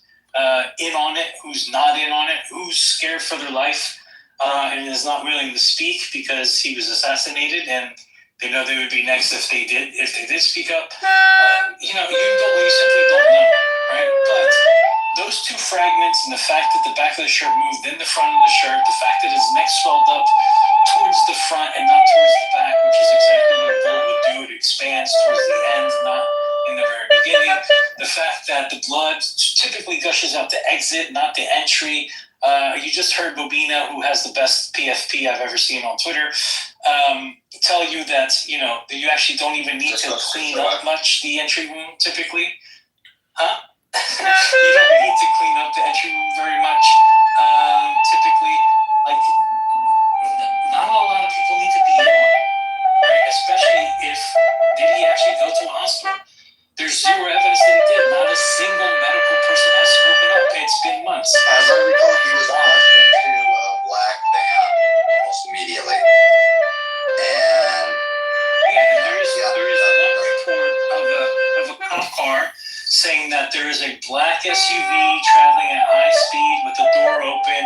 in on it, who's not in on it, who's scared for their life and is not willing to speak because he was assassinated and they know they would be next if they did speak up. You simply don't know, right? But those two fragments and the fact that the back of the shirt moved, then the front of the shirt, the fact that his neck swelled up towards the front and not towards the back, which is exactly what a bullet would do. It expands towards the end, not in the very beginning. The fact that the blood typically gushes out the exit, not the entry. You just heard Bobina, who has the best PFP I've ever seen on Twitter, tell you that you actually don't even need to clean up much the entry wound typically. Huh? You don't need to clean up the entry wound very much. Typically, like, not a lot of people need to be in on it, right? Especially if did he actually go to a hospital? There's zero evidence that he did. Not a single medical person has spoken up. It's been months. As I recall, he was rushed into a black van almost immediately. And there is one report of a cop car saying that there is a black SUV traveling at high speed with the door open.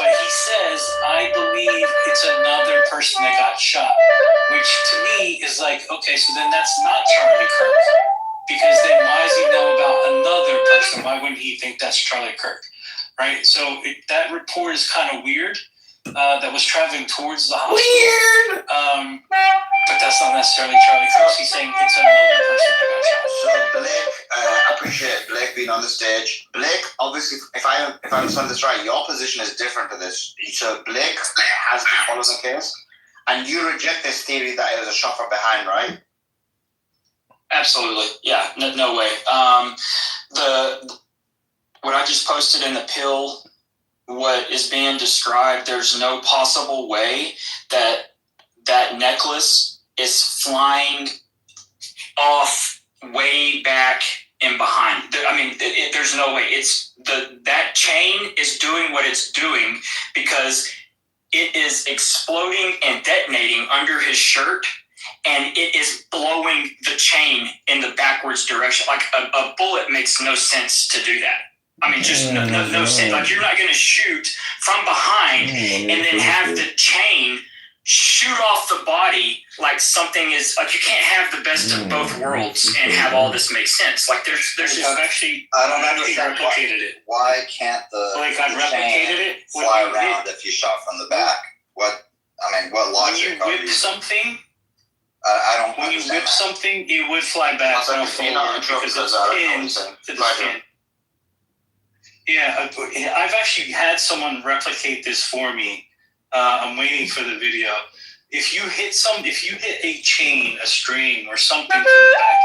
But he says, I believe it's another person that got shot. Which to me is like, okay, so then that's not Charlie Kirk. Because then why does he know about another person? Why wouldn't he think that's Charlie Kirk? Right? So that report is kind of weird. That was traveling towards the hospital. Weird! But that's not necessarily Charlie Kirk. He's saying it's another person that got shot. so Blake, I appreciate Blake being on the stage. Blake, obviously, if I understand this right, your position is different to this. So Blake has been following the case, and you reject this theory that it was a shot from behind, right? Absolutely, yeah, no way. What I just posted in the pill, what is being described, there's no possible way that necklace is flying off way back and behind. I mean, there's no way. It's that chain is doing what it's doing because it is exploding and detonating under his shirt. And it is blowing the chain in the backwards direction. Like a bullet makes no sense to do that. I mean, just no sense. Like, you're not going to shoot from behind and then have the chain shoot off the body like something is like, you can't have the best of both worlds and have all this make sense. Like there's just actually I don't understand why can't the chain fly around if you shot from the back? What logic? When you whip something. I don't. When you whip something, it would fly back forward because it's pinned to the skin. Yeah, I've actually had someone replicate this for me. I'm waiting for the video. If you hit a chain, a string, or something from the back,